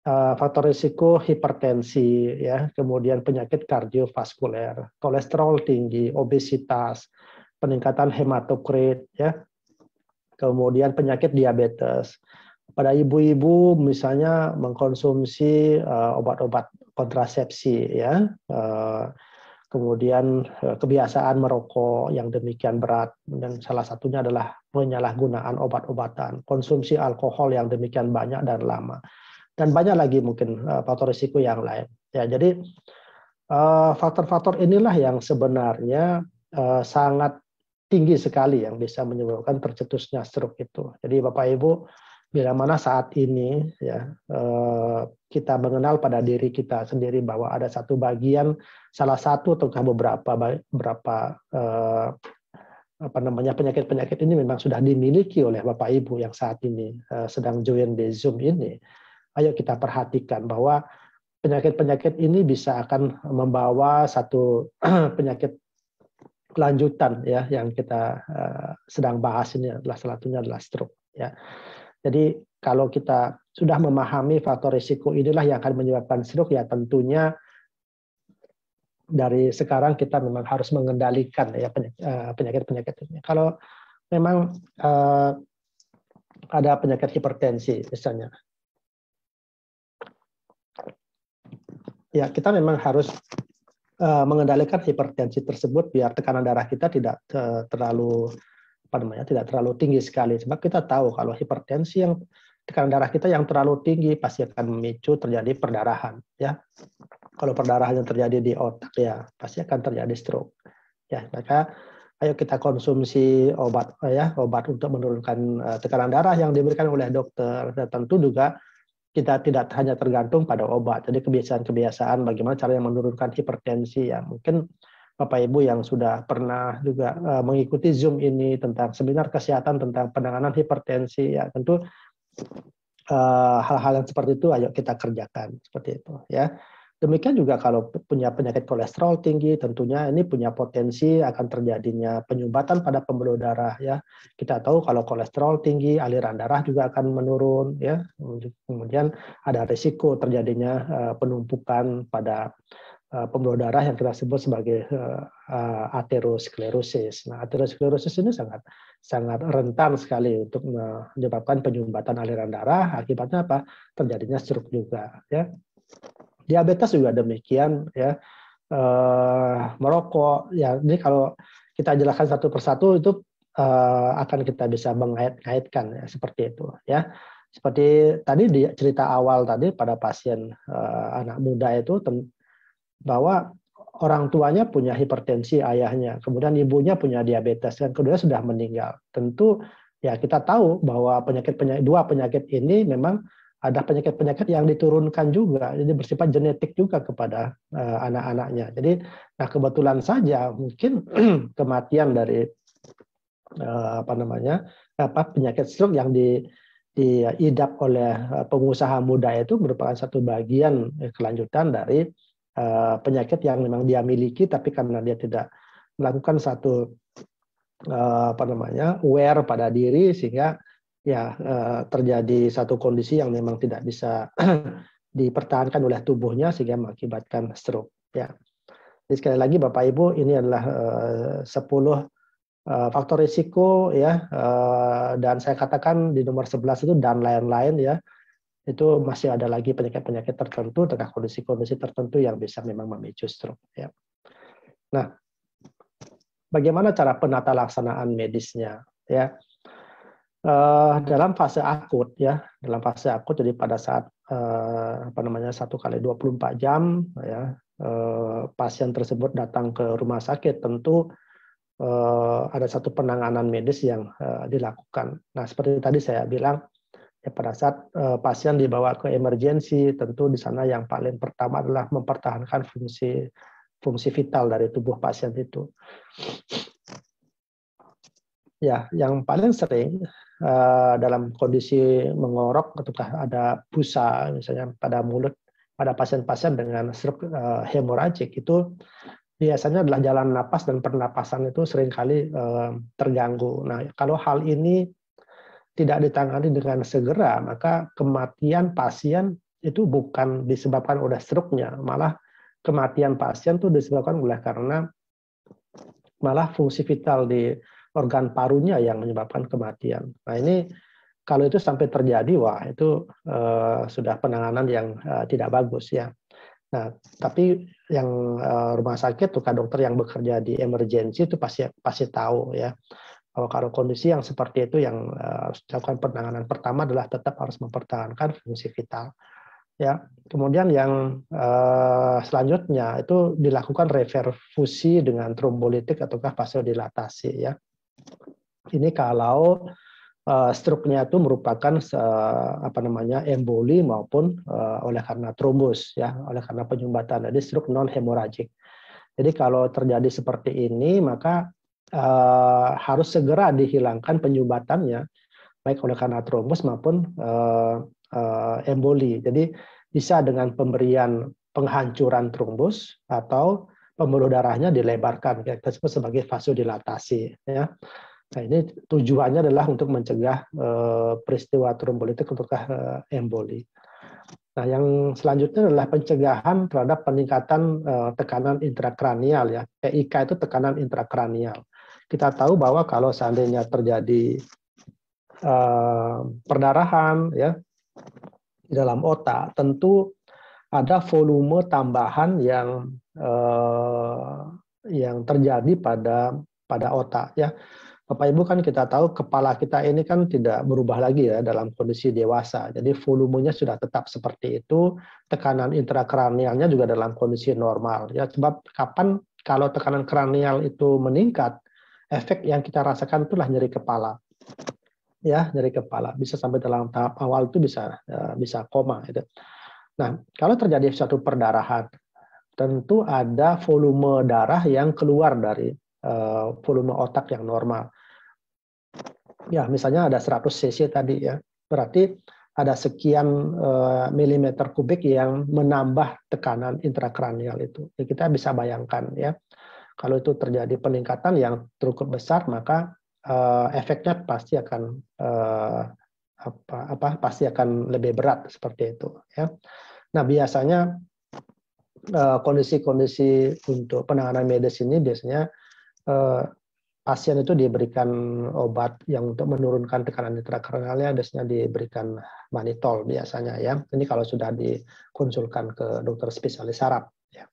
faktor risiko hipertensi, ya, kemudian penyakit kardiovaskuler, kolesterol tinggi, obesitas, peningkatan hematokrit, ya, kemudian penyakit diabetes. Pada ibu-ibu misalnya mengkonsumsi obat-obat kontrasepsi, ya, kemudian kebiasaan merokok yang demikian berat, dan salah satunya adalah penyalahgunaan obat-obatan, konsumsi alkohol yang demikian banyak dan lama, dan banyak lagi mungkin faktor risiko yang lain. Ya, jadi faktor-faktor inilah yang sebenarnya sangat tinggi sekali yang bisa menyebabkan tercetusnya stroke itu. Jadi Bapak Ibu, bila mana saat ini ya kita mengenal pada diri kita sendiri bahwa ada satu bagian, salah satu atau beberapa penyakit-penyakit ini memang sudah dimiliki oleh Bapak Ibu yang saat ini sedang join di Zoom ini. Ayo kita perhatikan bahwa penyakit-penyakit ini bisa akan membawa satu penyakit kelanjutan, ya, yang kita sedang bahas ini adalah salah satunya adalah stroke, ya. Jadi kalau kita sudah memahami faktor risiko inilah yang akan menyebabkan stroke, ya tentunya dari sekarang kita memang harus mengendalikan, ya, penyakit-penyakit ini. Kalau memang ada penyakit hipertensi misalnya, ya kita memang harus mengendalikan hipertensi tersebut biar tekanan darah kita tidak terlalu tidak terlalu tinggi sekali. Sebab kita tahu kalau hipertensi yang tekanan darah kita yang terlalu tinggi pasti akan memicu terjadi perdarahan, ya. Kalau perdarahan yang terjadi di otak, ya pasti akan terjadi stroke. Ya, maka ayo kita konsumsi obat, ya, obat untuk menurunkan tekanan darah yang diberikan oleh dokter. Dan tentu juga kita tidak hanya tergantung pada obat. Jadi kebiasaan-kebiasaan bagaimana caranya menurunkan hipertensi, ya mungkin Bapak Ibu yang sudah pernah juga mengikuti Zoom ini tentang seminar kesehatan tentang penanganan hipertensi, ya tentu hal-hal yang seperti itu ayo kita kerjakan seperti itu, ya. Demikian juga kalau punya penyakit kolesterol tinggi, tentunya ini punya potensi akan terjadinya penyumbatan pada pembuluh darah, ya. Kita tahu kalau kolesterol tinggi, aliran darah juga akan menurun, ya. Kemudian ada risiko terjadinya penumpukan pada pembuluh darah yang kita sebut sebagai aterosklerosis. Nah, aterosklerosis ini sangat rentan sekali untuk menyebabkan penyumbatan aliran darah. Akibatnya apa? Terjadinya stroke juga, ya. Diabetes juga demikian, ya. Merokok, ya. Ini kalau kita jelaskan satu persatu itu akan kita bisa mengait-ngaitkan, ya, seperti itu, ya. Seperti tadi di cerita awal tadi pada pasien anak muda itu bahwa orang tuanya punya hipertensi, ayahnya, kemudian ibunya punya diabetes, dan kedua sudah meninggal. Tentu ya kita tahu bahwa dua penyakit ini memang ada penyakit-penyakit yang diturunkan juga, jadi bersifat genetik juga kepada anak-anaknya. Jadi, nah kebetulan saja mungkin kematian dari penyakit stroke yang diidap oleh pengusaha muda itu merupakan satu bagian kelanjutan dari penyakit yang memang dia miliki, tapi karena dia tidak melakukan satu aware pada diri, sehingga ya terjadi satu kondisi yang memang tidak bisa dipertahankan oleh tubuhnya sehingga mengakibatkan stroke, ya. Jadi sekali lagi Bapak Ibu, ini adalah 10 faktor risiko, ya, dan saya katakan di nomor 11 itu dan lain-lain, ya. Itu masih ada lagi penyakit-penyakit tertentu dengan kondisi-kondisi tertentu yang bisa memang memicu stroke, ya. Nah, bagaimana cara penata laksanaan medisnya, ya? Dalam fase akut, ya, dalam fase akut, jadi pada saat 1 kali 24 jam, ya, pasien tersebut datang ke rumah sakit, tentu ada satu penanganan medis yang dilakukan. Nah, seperti tadi saya bilang, ya, pada saat pasien dibawa ke emergensi, tentu di sana yang paling pertama adalah mempertahankan fungsi vital dari tubuh pasien itu. Ya, yang paling sering dalam kondisi mengorok ataukah ada busa misalnya pada mulut pada pasien-pasien dengan stroke hemoragik itu biasanya adalah jalan napas dan pernapasan itu seringkali terganggu. Nah, kalau hal ini tidak ditangani dengan segera, maka kematian pasien itu bukan disebabkan oleh stroke-nya, malah kematian pasien itu disebabkan oleh karena malah fungsi vital di organ parunya yang menyebabkan kematian. Nah ini kalau itu sampai terjadi, wah itu sudah penanganan yang tidak bagus ya. Nah, tapi yang rumah sakit, tukang dokter yang bekerja di emergency itu pasti tahu ya. Kalau kondisi yang seperti itu yang harus dilakukan penanganan pertama adalah tetap harus mempertahankan fungsi vital. Ya, kemudian yang selanjutnya itu dilakukan reperfusi dengan trombolitik ataukah vasodilatasi ya. Ini kalau stroke-nya itu merupakan emboli maupun oleh karena trombus ya, oleh karena penyumbatan. Jadi stroke non hemoragik. Jadi kalau terjadi seperti ini maka harus segera dihilangkan penyumbatannya baik oleh karena trombus maupun emboli. Jadi bisa dengan pemberian penghancuran trombus atau pembuluh darahnya dilebarkan, kita sebut sebagai vasodilatasi. Ya. Nah ini tujuannya adalah untuk mencegah peristiwa trombolitik ataukah emboli. Nah yang selanjutnya adalah pencegahan terhadap peningkatan tekanan intrakranial ya. PIK itu tekanan intrakranial. Kita tahu bahwa kalau seandainya terjadi perdarahan ya di dalam otak, tentu ada volume tambahan yang terjadi pada otak ya. Bapak Ibu kan kita tahu kepala kita ini kan tidak berubah lagi ya dalam kondisi dewasa. Jadi volumenya sudah tetap seperti itu, tekanan intrakranialnya juga dalam kondisi normal ya. Sebab kapan kalau tekanan kranial itu meningkat, efek yang kita rasakan itulah nyeri kepala. Ya, nyeri kepala bisa sampai dalam tahap awal itu bisa koma gitu. Nah, kalau terjadi suatu perdarahan, tentu ada volume darah yang keluar dari volume otak yang normal. Ya, misalnya ada 100 cc tadi ya. Berarti ada sekian milimeter kubik yang menambah tekanan intrakranial itu. Ya, kita bisa bayangkan ya. Kalau itu terjadi peningkatan yang cukup besar, maka efeknya pasti akan pasti akan lebih berat seperti itu ya. Nah, biasanya kondisi-kondisi untuk penanganan medis ini biasanya pasien itu diberikan obat yang untuk menurunkan tekanan intrakranialnya, biasanya diberikan manitol biasanya ya. Ini kalau sudah dikonsulkan ke dokter spesialis saraf ya.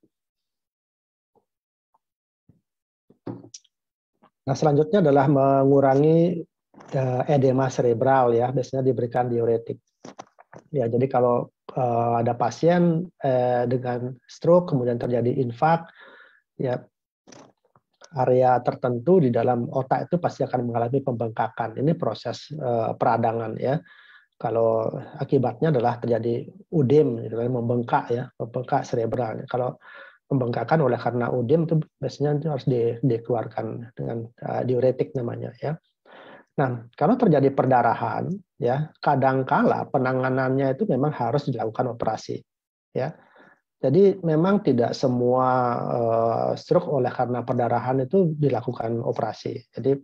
Nah, selanjutnya adalah mengurangi edema cerebral ya, biasanya diberikan diuretik. Ya, jadi kalau ada pasien dengan stroke kemudian terjadi infak, ya area tertentu di dalam otak itu pasti akan mengalami pembengkakan. Ini proses peradangan ya. Kalau akibatnya adalah terjadi udem, membengkak ya, membengkak cerebral. Kalau pembengkakan oleh karena udem itu biasanya harus dikeluarkan dengan diuretik namanya ya. Nah, kalau terjadi perdarahan ya, kadangkala penanganannya itu memang harus dilakukan operasi ya. Jadi memang tidak semua stroke oleh karena perdarahan itu dilakukan operasi. Jadi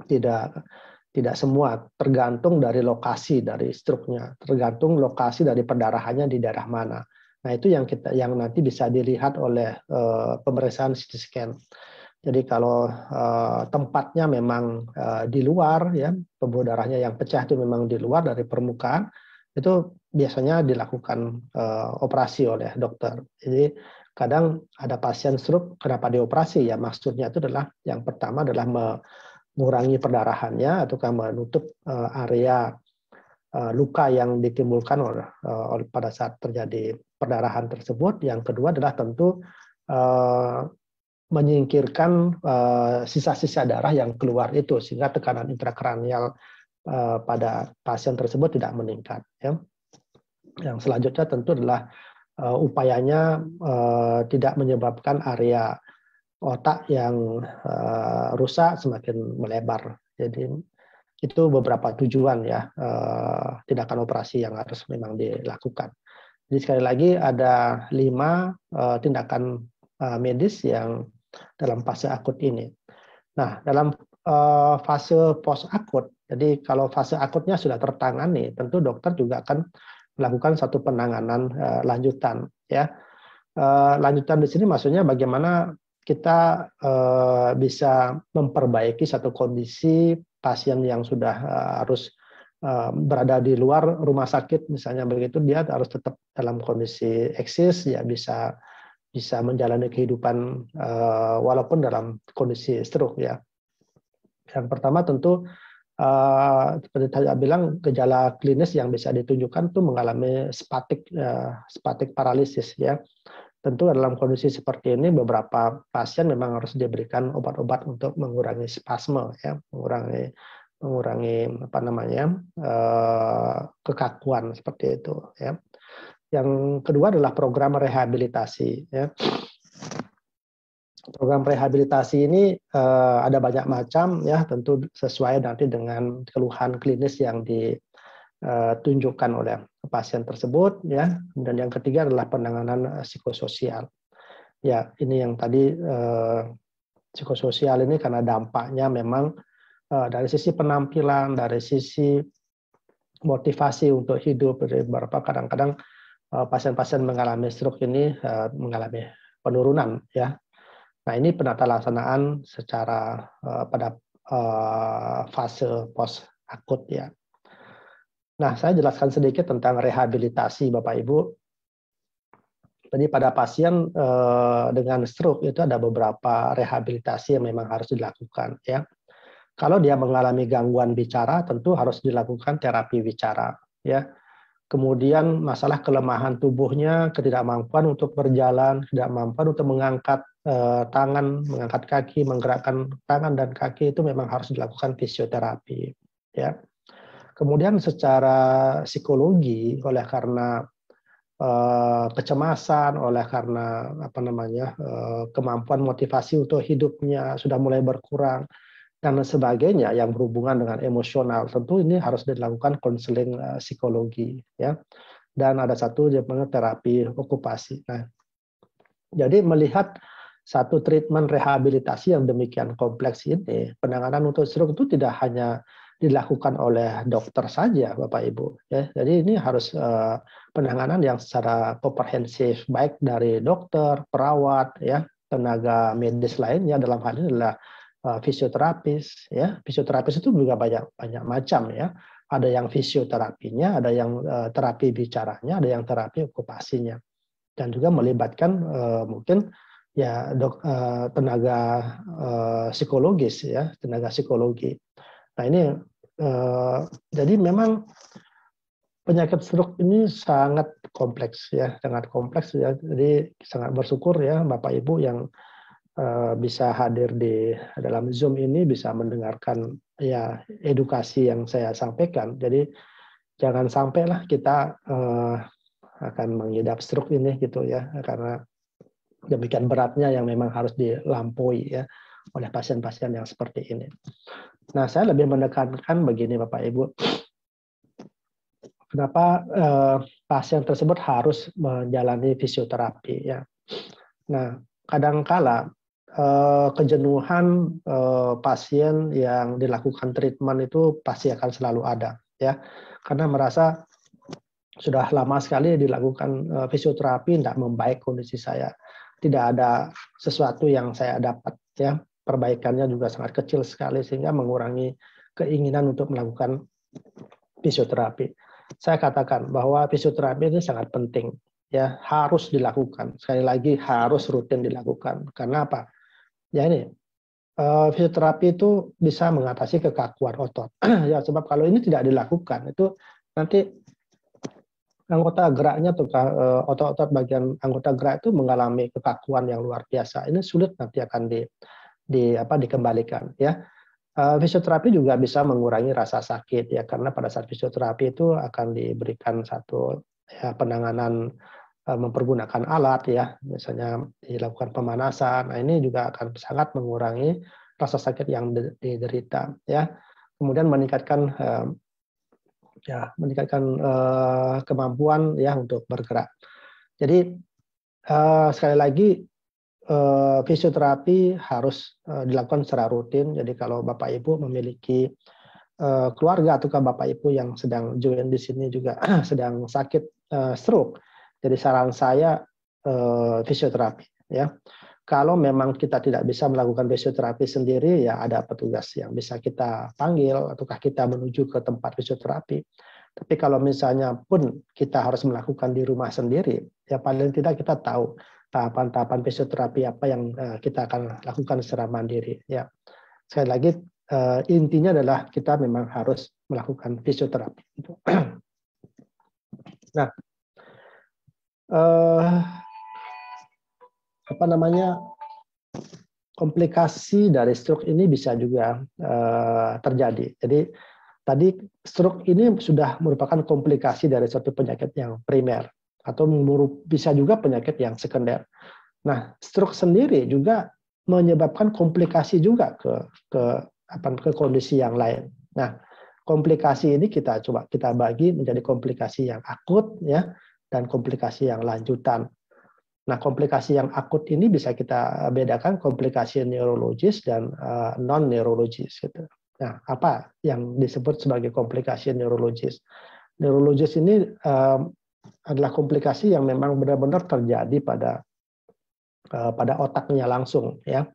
tidak semua, tergantung dari lokasi dari stroke-nya, tergantung lokasi dari perdarahannya di daerah mana. Nah, itu yang nanti bisa dilihat oleh pemeriksaan CT scan. Jadi kalau tempatnya memang di luar ya, pembuluh darahnya yang pecah itu memang di luar dari permukaan, itu biasanya dilakukan operasi oleh dokter. Jadi kadang ada pasien stroke kenapa dioperasi ya, maksudnya itu adalah yang pertama adalah mengurangi perdarahannya atau menutup area luka yang ditimbulkan pada saat terjadi perdarahan tersebut. Yang kedua adalah tentu menyingkirkan sisa-sisa darah yang keluar itu sehingga tekanan intrakranial pada pasien tersebut tidak meningkat. Ya. Yang selanjutnya tentu adalah upayanya tidak menyebabkan area otak yang rusak semakin melebar. Jadi itu beberapa tujuan ya tindakan operasi yang harus memang dilakukan. Jadi sekali lagi ada 5 tindakan medis yang dalam fase akut ini. Nah, dalam fase post akut, jadi kalau fase akutnya sudah tertangani, tentu dokter juga akan melakukan satu penanganan lanjutan, ya. Lanjutan di sini maksudnya bagaimana kita bisa memperbaiki satu kondisi pasien yang sudah harus berada di luar rumah sakit, misalnya begitu, dia harus tetap dalam kondisi eksis, ya bisa menjalani kehidupan walaupun dalam kondisi stroke, ya. Yang pertama tentu seperti saya bilang, gejala klinis yang bisa ditunjukkan itu mengalami spastik paralisis, ya. Tentu dalam kondisi seperti ini beberapa pasien memang harus diberikan obat-obat untuk mengurangi spasme, ya, mengurangi apa namanya, kekakuan seperti itu, ya. Yang kedua adalah program rehabilitasi, ya. Program rehabilitasi ini ada banyak macam, ya, tentu sesuai nanti dengan keluhan klinis yang ditunjukkan oleh pasien tersebut, ya. Dan yang ketiga adalah penanganan psikososial. Ya, ini yang tadi psikososial ini karena dampaknya memang dari sisi penampilan, dari sisi motivasi untuk hidup, beberapa kadang-kadang pasien-pasien mengalami stroke ini mengalami penurunan, ya. Nah, ini penata laksanaan secara pada fase post akut, ya. Nah, saya jelaskan sedikit tentang rehabilitasi, Bapak Ibu. Jadi pada pasien dengan stroke itu ada beberapa rehabilitasi yang memang harus dilakukan, ya. Kalau dia mengalami gangguan bicara, tentu harus dilakukan terapi bicara, ya. Kemudian masalah kelemahan tubuhnya, ketidakmampuan untuk berjalan, ketidakmampuan untuk mengangkat tangan, mengangkat kaki, menggerakkan tangan dan kaki, itu memang harus dilakukan fisioterapi, ya. Kemudian secara psikologi, oleh karena kecemasan, oleh karena apa namanya, kemampuan motivasi untuk hidupnya sudah mulai berkurang dan sebagainya yang berhubungan dengan emosional, tentu ini harus dilakukan konseling psikologi, ya. Dan ada satu namanya terapi okupasi. Nah, jadi melihat satu treatment rehabilitasi yang demikian kompleks ini, penanganan untuk stroke itu tidak hanya dilakukan oleh dokter saja, Bapak Ibu, ya. Jadi ini harus penanganan yang secara komprehensif, baik dari dokter, perawat, ya, tenaga medis lainnya, dalam hal ini adalah fisioterapis, ya. Fisioterapis itu juga banyak macam, ya. Ada yang fisioterapinya, ada yang terapi bicaranya, ada yang terapi okupasinya, dan juga melibatkan mungkin ya tenaga psikologis, ya, tenaga psikologi. Nah, ini jadi memang penyakit stroke ini sangat kompleks, ya, sangat kompleks, ya. Jadi sangat bersyukur, ya, Bapak Ibu yang bisa hadir di dalam Zoom ini, bisa mendengarkan, ya, edukasi yang saya sampaikan. Jadi jangan sampailah kita akan mengidap stroke ini, gitu, ya, karena demikian beratnya yang memang harus dilampaui, ya, oleh pasien-pasien yang seperti ini. Nah, saya lebih menekankan begini, Bapak Ibu, kenapa pasien tersebut harus menjalani fisioterapi, ya. Nah, kadangkala kejenuhan pasien yang dilakukan treatment itu pasti akan selalu ada, ya, karena merasa sudah lama sekali dilakukan fisioterapi, tidak membaik kondisi saya, tidak ada sesuatu yang saya dapat, ya, perbaikannya juga sangat kecil sekali sehingga mengurangi keinginan untuk melakukan fisioterapi. Saya katakan bahwa fisioterapi ini sangat penting, ya, harus dilakukan. Sekali lagi harus rutin dilakukan. Karena apa? Ya, ini fisioterapi itu bisa mengatasi kekakuan otot. Ya, sebab kalau ini tidak dilakukan, itu nanti anggota geraknya atau otot-otot bagian anggota gerak itu mengalami kekakuan yang luar biasa. Ini sulit nanti akan dikembalikan, ya. Fisioterapi juga bisa mengurangi rasa sakit, ya, karena pada saat fisioterapi itu akan diberikan satu, ya, penanganan mempergunakan alat, ya, misalnya dilakukan pemanasan. Nah, ini juga akan sangat mengurangi rasa sakit yang diderita, ya. Kemudian meningkatkan kemampuan, ya, untuk bergerak. Jadi sekali lagi fisioterapi harus dilakukan secara rutin. Jadi kalau Bapak Ibu memiliki keluarga atau Bapak Ibu yang sedang join di sini juga sedang sakit stroke, jadi saran saya fisioterapi ya. Kalau memang kita tidak bisa melakukan fisioterapi sendiri, ya ada petugas yang bisa kita panggil ataukah kita menuju ke tempat fisioterapi. Tapi kalau misalnya pun kita harus melakukan di rumah sendiri, ya paling tidak kita tahu tahapan-tahapan fisioterapi apa yang kita akan lakukan secara mandiri. Ya, sekali lagi intinya adalah kita memang harus melakukan fisioterapi. Nah, apa namanya, komplikasi dari stroke ini bisa juga terjadi. Jadi tadi stroke ini sudah merupakan komplikasi dari suatu penyakit yang primer atau bisa juga penyakit yang sekunder. Nah, stroke sendiri juga menyebabkan komplikasi juga ke kondisi yang lain. Nah, komplikasi ini kita bagi menjadi komplikasi yang akut ya dan komplikasi yang lanjutan. Nah, komplikasi yang akut ini bisa kita bedakan komplikasi neurologis dan non-neurologis. Gitu. Nah, apa yang disebut sebagai komplikasi neurologis? Neurologis ini adalah komplikasi yang memang benar-benar terjadi pada otaknya langsung, ya.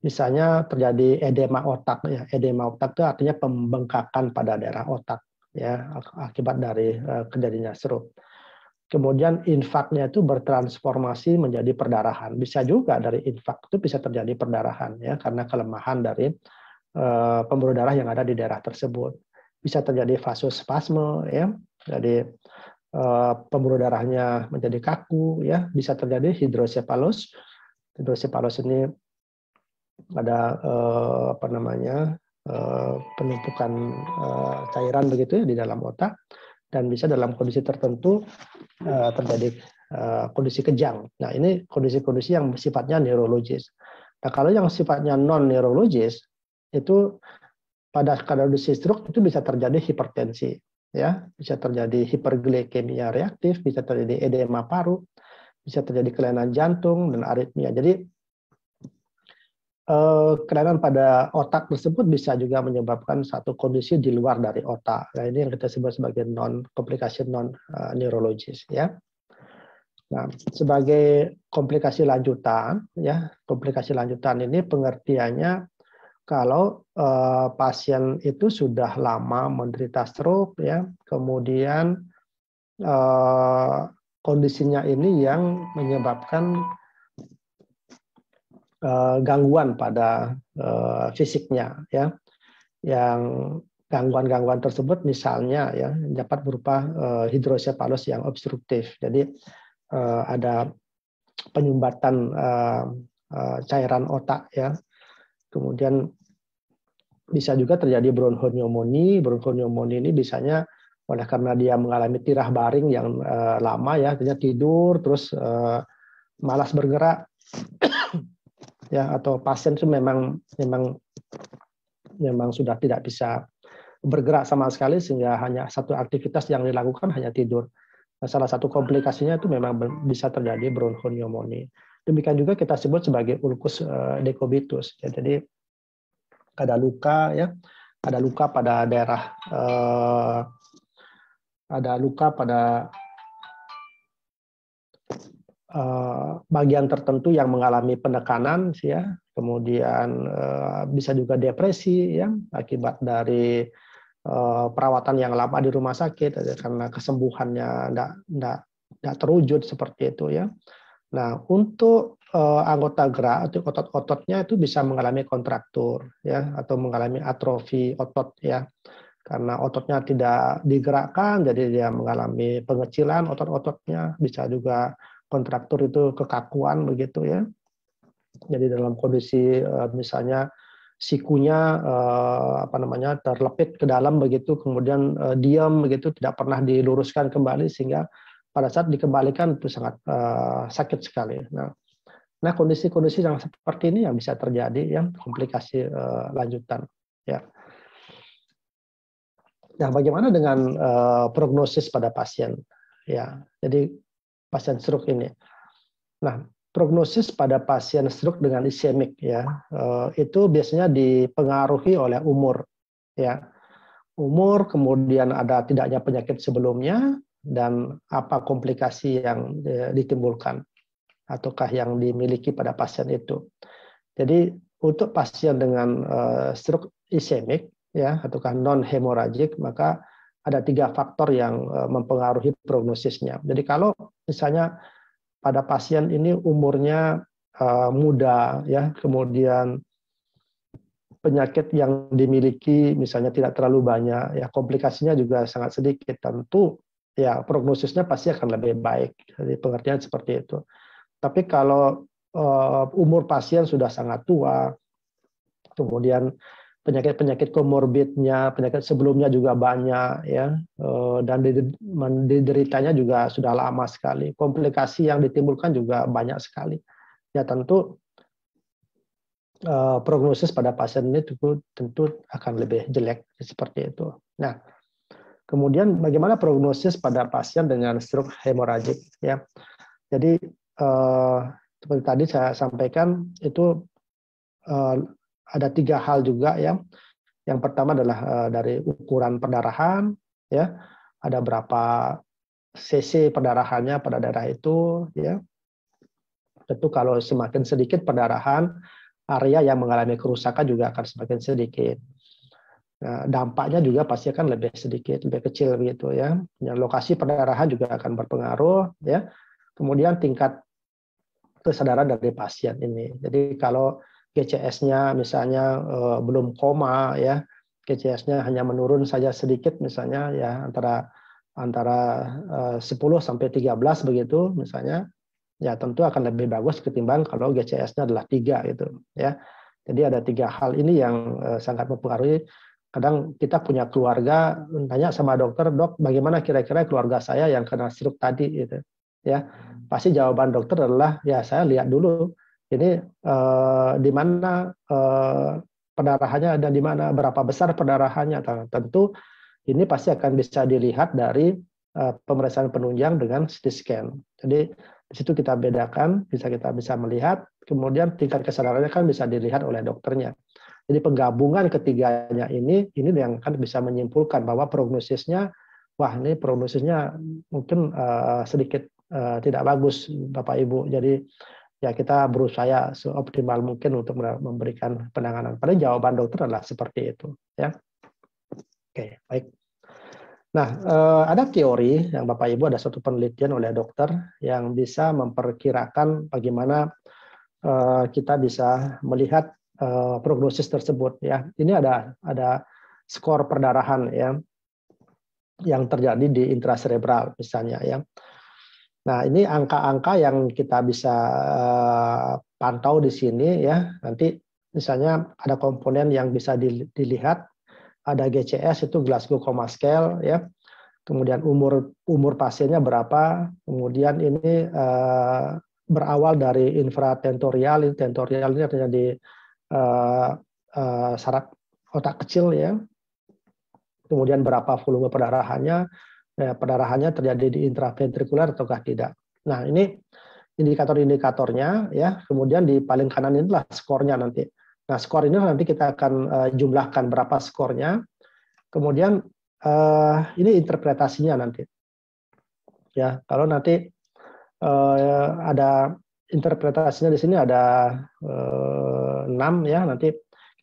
Misalnya terjadi edema otak, ya. Edema otak itu artinya pembengkakan pada daerah otak, ya, akibat dari kejadiannya stroke. Kemudian infaknya itu bertransformasi menjadi perdarahan. Bisa juga dari infak itu bisa terjadi perdarahan ya karena kelemahan dari pembuluh darah yang ada di daerah tersebut. Bisa terjadi vasospasme ya. Jadi pembuluh darahnya menjadi kaku ya, bisa terjadi hidrosefalus. Hidrosefalus ini ada penumpukan cairan begitu ya di dalam otak. Dan bisa dalam kondisi tertentu terjadi kondisi kejang. Nah, ini kondisi-kondisi yang sifatnya neurologis. Nah, kalau yang sifatnya non-neurologis, itu pada kondisi stroke itu bisa terjadi hipertensi, ya, bisa terjadi hiperglikemia reaktif, bisa terjadi edema paru, bisa terjadi kelainan jantung dan aritmia. Jadi kelainan pada otak tersebut bisa juga menyebabkan satu kondisi di luar dari otak. Nah, ini yang kita sebut sebagai komplikasi non neurologis ya. Nah, sebagai komplikasi lanjutan ya, komplikasi lanjutan ini pengertiannya kalau pasien itu sudah lama menderita stroke ya, kemudian kondisinya ini yang menyebabkan gangguan pada fisiknya ya, yang gangguan-gangguan tersebut misalnya ya dapat berupa hidrosefalus yang obstruktif, jadi ada penyumbatan cairan otak ya, kemudian bisa juga terjadi bronchopneumonia. Bronchopneumonia ini biasanya oleh karena dia mengalami tirah baring yang lama ya, artinya tidur terus malas bergerak ya, atau pasien itu memang sudah tidak bisa bergerak sama sekali sehingga hanya satu aktivitas yang dilakukan hanya tidur. Nah, salah satu komplikasinya itu memang bisa terjadi bronchopneumonia. Demikian juga kita sebut sebagai ulcus decubitus. Ya, jadi ada luka ya, ada luka pada daerah bagian tertentu yang mengalami penekanan ya, kemudian bisa juga depresi ya akibat dari perawatan yang lama di rumah sakit karena kesembuhannya tidak terwujud seperti itu ya. Nah, untuk anggota gerak atau otot-ototnya itu bisa mengalami kontraktur ya atau mengalami atrofi otot ya. Karena ototnya tidak digerakkan jadi dia mengalami pengecilan otot-ototnya, bisa juga kontraktur itu kekakuan begitu ya. Jadi dalam kondisi misalnya sikunya terlepit ke dalam begitu, kemudian diam begitu, tidak pernah diluruskan kembali sehingga pada saat dikembalikan itu sangat sakit sekali. Nah, kondisi-kondisi yang seperti ini yang bisa terjadi ya, komplikasi lanjutan ya. Nah, bagaimana dengan prognosis pada pasien? Ya, jadi pasien stroke ini. Nah, prognosis pada pasien stroke dengan ischemic ya, itu biasanya dipengaruhi oleh umur ya. umur, kemudian ada tidaknya penyakit sebelumnya, dan apa komplikasi yang ditimbulkan ataukah yang dimiliki pada pasien itu. Jadi untuk pasien dengan stroke ischemic ya ataukah non hemoragik, maka ada 3 faktor yang mempengaruhi prognosisnya. Jadi kalau misalnya pada pasien ini umurnya muda ya, kemudian penyakit yang dimiliki misalnya tidak terlalu banyak, ya komplikasinya juga sangat sedikit, tentu ya prognosisnya pasti akan lebih baik. Jadi pengertian seperti itu. Tapi kalau umur pasien sudah sangat tua, kemudian penyakit-penyakit komorbidnya, penyakit sebelumnya juga banyak ya, dan dideritanya juga sudah lama sekali. Komplikasi yang ditimbulkan juga banyak sekali. Ya tentu prognosis pada pasien ini tentu akan lebih jelek seperti itu. Nah, kemudian bagaimana prognosis pada pasien dengan stroke hemoragik ya. Jadi seperti tadi saya sampaikan itu ada 3 hal juga ya. Yang pertama adalah dari ukuran perdarahan ya. Ada berapa cc perdarahannya pada daerah itu ya. Tentu kalau semakin sedikit perdarahan, area yang mengalami kerusakan juga akan semakin sedikit. Nah, dampaknya juga pasti akan lebih sedikit, lebih kecil gitu ya. Dan lokasi perdarahan juga akan berpengaruh ya. Kemudian tingkat kesadaran dari pasien ini. Jadi kalau GCS-nya misalnya belum koma ya, GCS-nya hanya menurun saja sedikit misalnya ya antara 10 sampai 13 begitu misalnya, ya tentu akan lebih bagus ketimbang kalau GCS-nya adalah 3 gitu ya. Jadi ada 3 hal ini yang sangat mempengaruhi. Kadang kita punya keluarga, tanya sama dokter, dok bagaimana kira-kira keluarga saya yang kena stroke tadi gitu ya. Pasti jawaban dokter adalah ya saya lihat dulu ini di mana perdarahannya dan di mana berapa besar perdarahannya. Tentu ini pasti akan bisa dilihat dari pemeriksaan penunjang dengan CT scan. Jadi di situ kita bedakan, kita bisa melihat, kemudian tingkat kesadarannya kan bisa dilihat oleh dokternya. Jadi penggabungan ketiganya ini yang kan bisa menyimpulkan bahwa prognosisnya, wah ini prognosisnya mungkin sedikit tidak bagus Bapak Ibu. Jadi ya kita berusaha seoptimal mungkin untuk memberikan penanganan. Padahal jawaban dokter adalah seperti itu. Ya. Oke, baik. Nah, ada teori yang Bapak Ibu, ada suatu penelitian oleh dokter yang bisa memperkirakan bagaimana kita bisa melihat prognosis tersebut ya. Ini ada skor perdarahan ya yang terjadi di intracerebral misalnya ya. Nah, ini angka-angka yang kita bisa pantau di sini ya. Nanti misalnya ada komponen yang bisa dilihat. Ada GCS itu Glasgow Coma Scale ya. Kemudian umur pasiennya berapa. Kemudian ini berawal dari infratentorial. Tentorial ini artinya di saraf otak kecil ya. Kemudian berapa volume perdarahannya. Perdarahannya terjadi di intraventrikular ataukah tidak. Nah, ini indikator-indikatornya ya. Kemudian di paling kanan inilah skornya nanti. Nah, skor ini nanti kita akan jumlahkan berapa skornya. Kemudian ini interpretasinya nanti. Ya, kalau nanti ada interpretasinya di sini ada 6 ya, nanti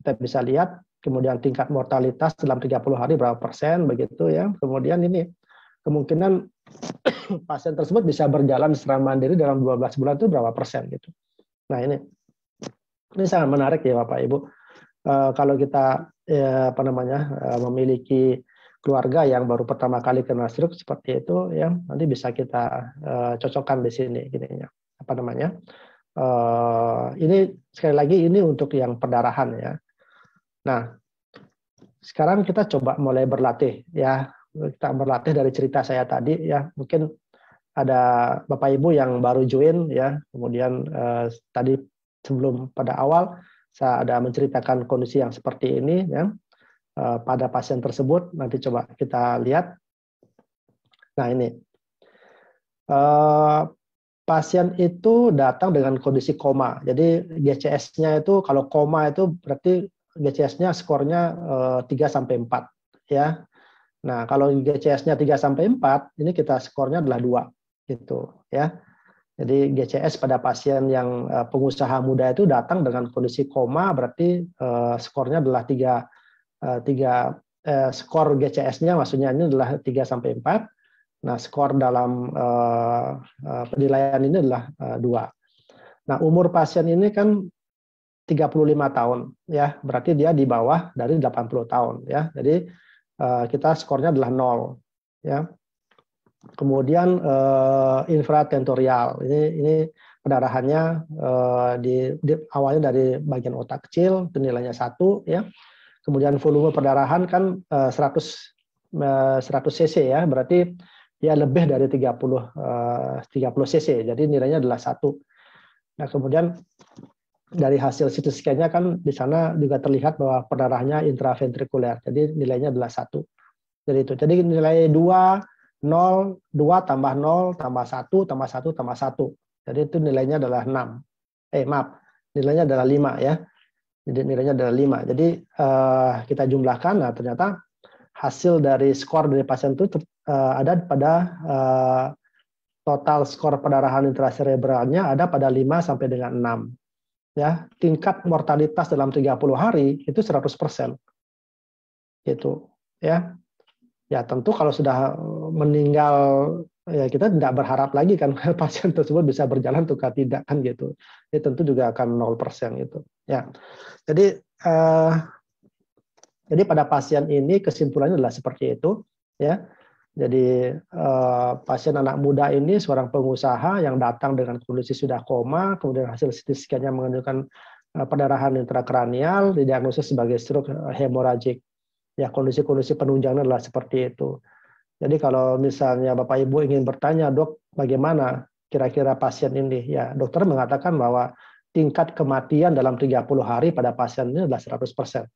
kita bisa lihat. Kemudian tingkat mortalitas dalam 30 hari berapa persen begitu ya. Kemudian ini kemungkinan pasien tersebut bisa berjalan secara mandiri dalam 12 bulan itu berapa persen gitu. Nah, ini sangat menarik ya Bapak Ibu. Kalau kita memiliki keluarga yang baru pertama kali kena stroke seperti itu ya, nanti bisa kita cocokkan di sini gininya. Ini sekali lagi ini untuk yang perdarahan ya. Nah, sekarang kita coba mulai berlatih ya. Kita berlatih dari cerita saya tadi ya. Mungkin ada Bapak Ibu yang baru join ya. Kemudian tadi sebelum pada awal saya ada menceritakan kondisi yang seperti ini ya pada pasien tersebut. Nanti coba kita lihat. Nah, ini pasien itu datang dengan kondisi koma. Jadi GCS-nya itu kalau koma itu berarti GCS-nya skornya 3 sampai 4 ya. Nah, kalau GCS-nya 3 sampai 4, ini kita skornya adalah 2 gitu ya. Jadi GCS pada pasien yang pengusaha muda itu datang dengan kondisi koma, berarti skornya adalah 3 skor GCS-nya maksudnya ini adalah 3 sampai 4. Nah, skor dalam penilaian ini adalah 2. Nah, umur pasien ini kan 35 tahun ya, berarti dia di bawah dari 80 tahun ya. Jadi kita skornya adalah 0 ya. Kemudian infratentorial ini pendarahannya awalnya dari bagian otak kecil, itu nilainya 1 ya. Kemudian volume perdarahan kan 100 cc ya, berarti dia lebih dari 30 cc, jadi nilainya adalah 1. Nah, kemudian dari hasil CT scan-nya kan di sana juga terlihat bahwa perdarahannya intraventrikuler, jadi nilainya adalah 1. Jadi itu. Jadi nilai 2, 0, 2 tambah 0 tambah 1 tambah 1 tambah 1. Jadi itu nilainya adalah 6. Nilainya adalah 5 ya. Jadi nilainya adalah 5. Jadi kita jumlahkan, nah ternyata hasil dari skor dari pasien itu ada pada total skor perdarahan intracerebralnya ada pada 5 sampai dengan 6. Ya, tingkat mortalitas dalam 30 hari itu 100%. Gitu, ya. Ya, tentu kalau sudah meninggal ya kita tidak berharap lagi kan pasien tersebut bisa berjalan atau tidak kan gitu. Ini tentu juga akan 0% gitu. Ya. Jadi pada pasien ini kesimpulannya adalah seperti itu, ya. Jadi pasien anak muda ini seorang pengusaha yang datang dengan kondisi sudah koma, kemudian hasil CT scan-nya menunjukkan perdarahan intrakranial, didiagnosis sebagai stroke hemorragik. Ya, kondisi-kondisi penunjangnya adalah seperti itu. Jadi kalau misalnya Bapak Ibu ingin bertanya, Dok, bagaimana kira-kira pasien ini? Ya, dokter mengatakan bahwa tingkat kematian dalam 30 hari pada pasien ini adalah 100%.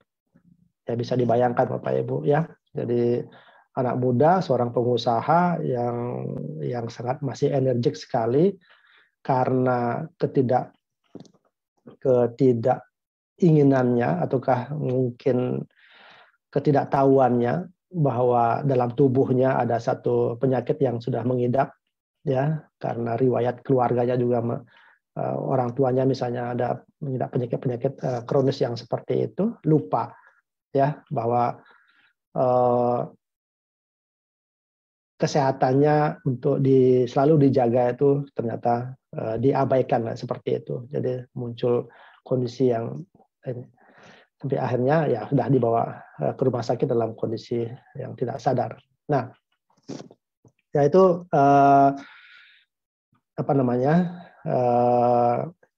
Ya, bisa dibayangkan Bapak Ibu ya. Jadi anak muda, seorang pengusaha yang sangat masih energik sekali karena ketidakinginannya ataukah mungkin ketidaktahuannya bahwa dalam tubuhnya ada satu penyakit yang sudah mengidap ya, karena riwayat keluarganya juga orang tuanya misalnya ada mengidap penyakit-penyakit kronis yang seperti itu, lupa ya bahwa kesehatannya untuk selalu dijaga itu ternyata diabaikan seperti itu. Jadi muncul kondisi yang sampai akhirnya ya sudah dibawa ke rumah sakit dalam kondisi yang tidak sadar. Nah, ya itu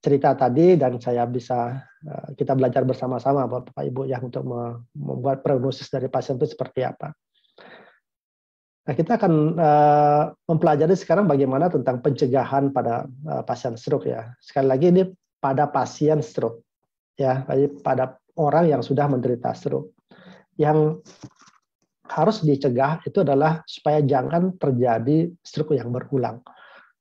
cerita tadi dan saya bisa kita belajar bersama-sama Bapak Ibu ya untuk membuat prognosis dari pasien itu seperti apa. Nah, kita akan mempelajari sekarang bagaimana tentang pencegahan pada pasien stroke ya. Sekali lagi ini pada pasien stroke ya, pada orang yang sudah menderita stroke. Yang harus dicegah itu adalah supaya jangan terjadi stroke yang berulang.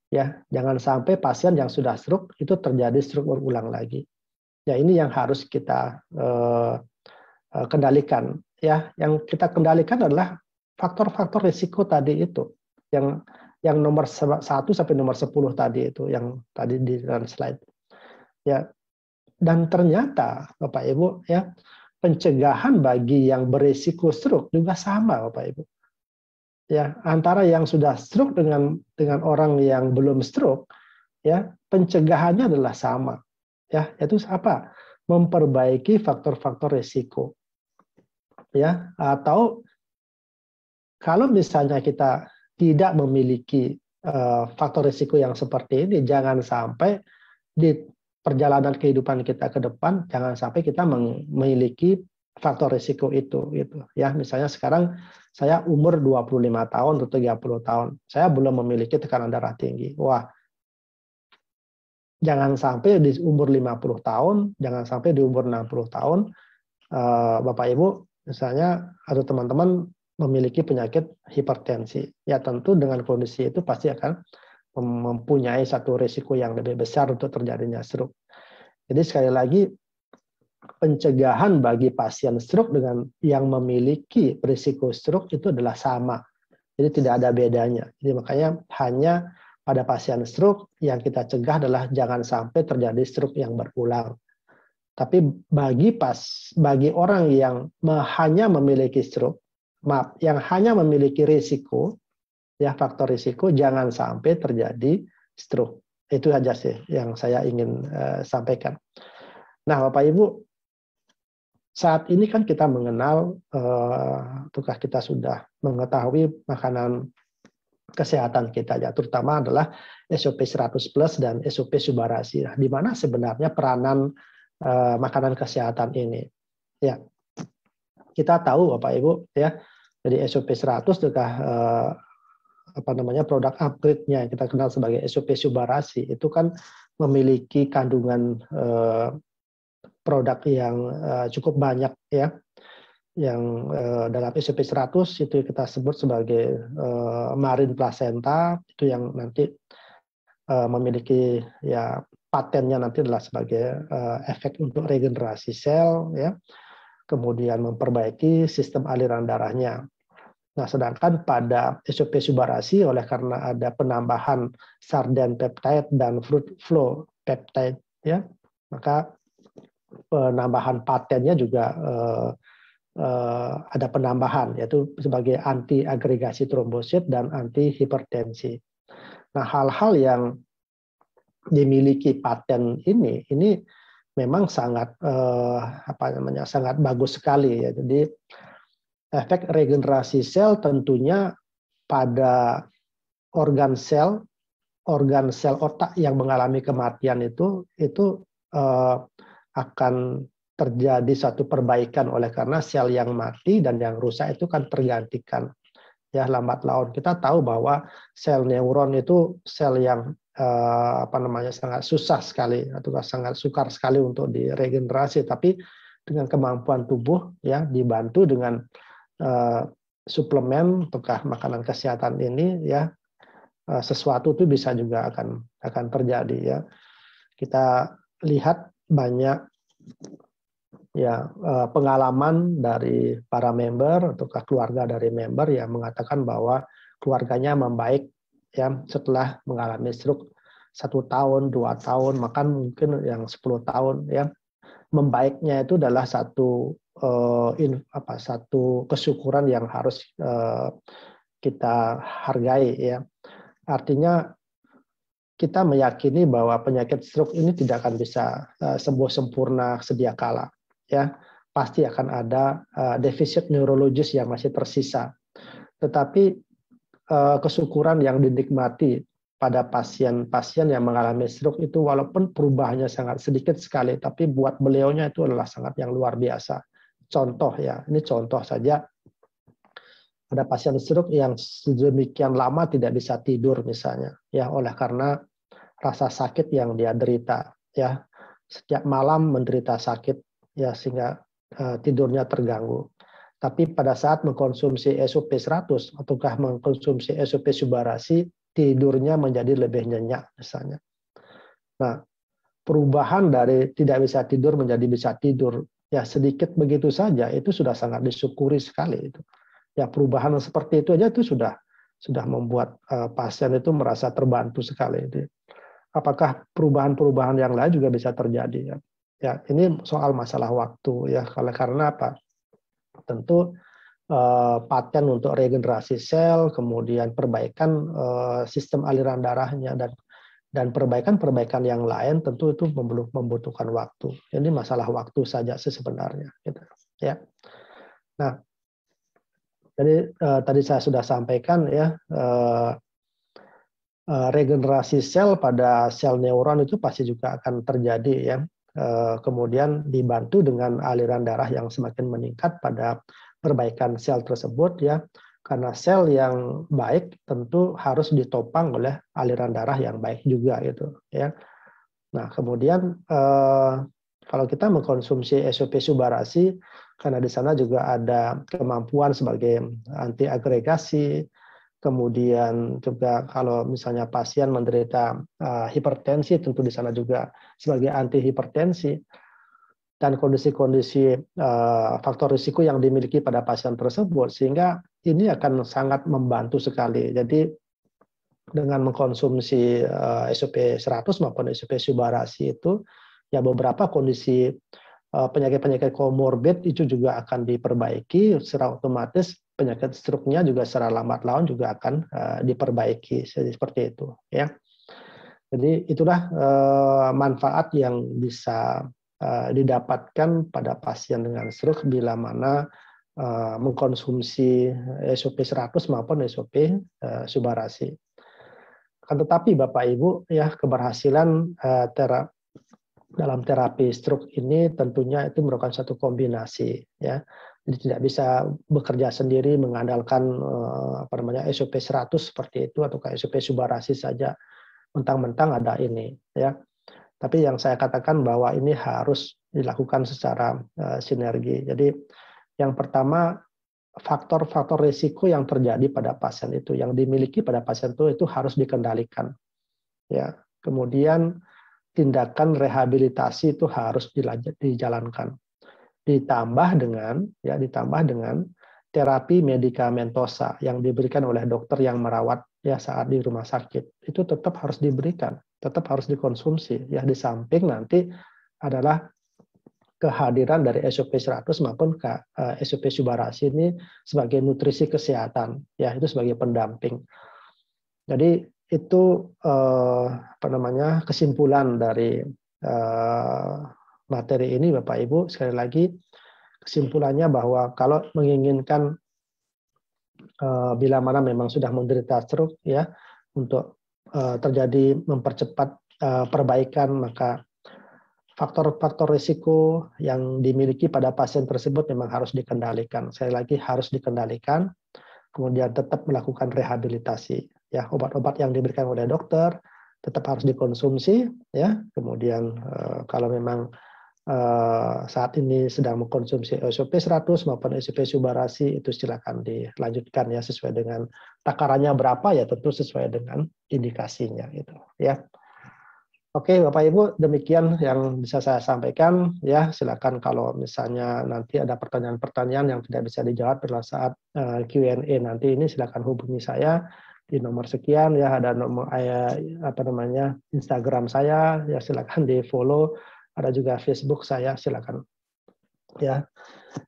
Ya, jangan sampai pasien yang sudah stroke itu terjadi stroke berulang lagi. Ya, ini yang harus kita kendalikan ya. Yang kita kendalikan adalah faktor-faktor risiko tadi itu, yang nomor 1 sampai nomor 10 tadi itu, yang tadi di dalam slide. Ya, dan ternyata Bapak Ibu ya, pencegahan bagi yang berisiko stroke juga sama Bapak Ibu. Ya, antara yang sudah stroke dengan orang yang belum stroke, ya, pencegahannya adalah sama. Ya, yaitu apa? Memperbaiki faktor-faktor risiko. Ya, atau kalau misalnya kita tidak memiliki faktor risiko yang seperti ini, jangan sampai di perjalanan kehidupan kita ke depan, jangan sampai kita memiliki faktor risiko itu. Gitu. Ya, misalnya sekarang saya umur 25 tahun atau 30 tahun, saya belum memiliki tekanan darah tinggi. Wah, jangan sampai di umur 50 tahun, jangan sampai di umur 60 tahun, Bapak Ibu, misalnya atau teman-teman memiliki penyakit hipertensi. Ya tentu dengan kondisi itu pasti akan mempunyai satu risiko yang lebih besar untuk terjadinya stroke. Jadi sekali lagi pencegahan bagi pasien stroke dengan yang memiliki risiko stroke itu adalah sama. Jadi tidak ada bedanya. Jadi makanya hanya pada pasien stroke yang kita cegah adalah jangan sampai terjadi stroke yang berulang. Tapi bagi orang yang hanya memiliki stroke, yang hanya memiliki risiko, ya faktor risiko, jangan sampai terjadi stroke. Itu saja sih yang saya ingin sampaikan. Nah, Bapak Ibu, saat ini kan kita mengenal, ataukah kita sudah mengetahui makanan kesehatan kita, ya, terutama adalah SOP 100 plus dan SOP Subarasi. Di mana sebenarnya peranan makanan kesehatan ini? Ya, kita tahu Bapak Ibu, ya, jadi SOP 100 juga produk upgrade-nya yang kita kenal sebagai SOP Subarasi itu kan memiliki kandungan produk yang cukup banyak, ya, yang dalam SOP 100 itu kita sebut sebagai marine placenta, itu yang nanti memiliki, ya, patennya nanti adalah sebagai efek untuk regenerasi sel, ya, kemudian memperbaiki sistem aliran darahnya. Nah, sedangkan pada SOP Subarasi oleh karena ada penambahan sarden peptide dan fruit flow peptide, ya, maka penambahan patennya juga ada penambahan, yaitu sebagai anti agregasi trombosit dan anti hipertensi. Nah, hal-hal yang dimiliki paten ini memang sangat sangat bagus sekali, ya. Jadi efek regenerasi sel tentunya pada organ sel otak yang mengalami kematian itu akan terjadi satu perbaikan oleh karena sel yang mati dan yang rusak itu kan tergantikan, ya, lambat laun. Kita tahu bahwa sel neuron itu sel yang sangat susah sekali atau sangat sukar sekali untuk diregenerasi, tapi dengan kemampuan tubuh, ya, dibantu dengan suplemen ataukah makanan kesehatan ini, ya, sesuatu itu bisa juga akan terjadi, ya. Kita lihat banyak, ya, pengalaman dari para member ataukah keluarga dari member yang mengatakan bahwa keluarganya membaik, ya, setelah mengalami stroke 1 tahun, 2 tahun, bahkan mungkin yang 10 tahun, ya. Membaiknya itu adalah satu kesyukuran yang harus kita hargai, ya. Artinya kita meyakini bahwa penyakit stroke ini tidak akan bisa sembuh sempurna sedia kala, ya. Pasti akan ada defisit neurologis yang masih tersisa. Tetapi kesyukuran yang dinikmati pada pasien-pasien yang mengalami stroke itu walaupun perubahannya sangat sedikit sekali, tapi buat beliaunya itu adalah sangat yang luar biasa. Contoh, ya, ini contoh saja. Ada pasien stroke yang sedemikian lama tidak bisa tidur misalnya, ya, oleh karena rasa sakit yang dia derita, ya. Setiap malam menderita sakit, ya, sehingga tidurnya terganggu. Tapi pada saat mengkonsumsi SOP 100 ataukah mengkonsumsi SOP Subarasi, tidurnya menjadi lebih nyenyak misalnya. Nah, perubahan dari tidak bisa tidur menjadi bisa tidur, ya, sedikit begitu saja itu sudah sangat disyukuri sekali itu. Ya, perubahan seperti itu aja itu sudah membuat pasien itu merasa terbantu sekali. Apakah perubahan-perubahan yang lain juga bisa terjadi, ya? Ya, ini soal masalah waktu, ya. Karena apa? Tentu paten untuk regenerasi sel, kemudian perbaikan sistem aliran darahnya dan perbaikan yang lain tentu itu membutuhkan waktu. Ini masalah waktu saja sih sebenarnya, gitu, ya. Nah, jadi tadi saya sudah sampaikan, ya, regenerasi sel pada sel neuron itu pasti juga akan terjadi, ya. Kemudian dibantu dengan aliran darah yang semakin meningkat pada perbaikan sel tersebut, ya, karena sel yang baik tentu harus ditopang oleh aliran darah yang baik juga, gitu, ya. Nah, kemudian kalau kita mengkonsumsi SOP Subarasi, karena di sana juga ada kemampuan sebagai anti agregasi, kemudian juga kalau misalnya pasien menderita hipertensi, tentu di sana juga sebagai anti hipertensi. dan kondisi-kondisi faktor risiko yang dimiliki pada pasien tersebut, sehingga ini akan sangat membantu sekali. Jadi dengan mengkonsumsi SOP 100 maupun SOP Subarasi itu, ya beberapa kondisi penyakit-penyakit komorbid itu juga akan diperbaiki, secara otomatis penyakit stroke-nya juga secara lambat laun juga akan diperbaiki, seperti itu ya. Jadi itulah manfaat yang bisa didapatkan pada pasien dengan stroke bila mana mengkonsumsi SOP 100 maupun SOP Subarasi. Akan tetapi Bapak Ibu ya, keberhasilan dalam terapi stroke ini tentunya itu merupakan satu kombinasi ya. Jadi tidak bisa bekerja sendiri mengandalkan SOP 100 seperti itu atau SOP Subarasi saja mentang-mentang ada ini ya. Tapi yang saya katakan bahwa ini harus dilakukan secara sinergi. Jadi yang pertama, faktor-faktor risiko yang terjadi pada pasien itu, yang dimiliki pada pasien itu harus dikendalikan. Ya. Kemudian tindakan rehabilitasi itu harus dijalankan. Ditambah dengan terapi medikamentosa yang diberikan oleh dokter yang merawat ya saat di rumah sakit. Itu tetap harus diberikan, tetap harus dikonsumsi. Ya, di samping nanti adalah kehadiran dari SOP 100 maupun SOP Subarasi ini sebagai nutrisi kesehatan, ya itu sebagai pendamping. Jadi itu kesimpulan dari materi ini Bapak Ibu. Sekali lagi kesimpulannya bahwa kalau menginginkan bila mana memang sudah menderita stroke ya, untuk terjadi mempercepat perbaikan, maka faktor-faktor risiko yang dimiliki pada pasien tersebut memang harus dikendalikan. Sekali lagi harus dikendalikan, kemudian tetap melakukan rehabilitasi. Ya, obat-obat yang diberikan oleh dokter tetap harus dikonsumsi. Ya, kemudian kalau memang saat ini sedang mengkonsumsi SOP 100 maupun SOP Subarasi, itu silakan dilanjutkan ya sesuai dengan takarannya berapa ya, tentu sesuai dengan indikasinya gitu ya. Oke, Bapak Ibu, demikian yang bisa saya sampaikan ya. Silakan kalau misalnya nanti ada pertanyaan-pertanyaan yang tidak bisa dijawab pada saat Q&A nanti ini, silakan hubungi saya di nomor sekian ya. Ada nomor Instagram saya ya, silakan di-follow. Ada juga Facebook saya, silakan ya.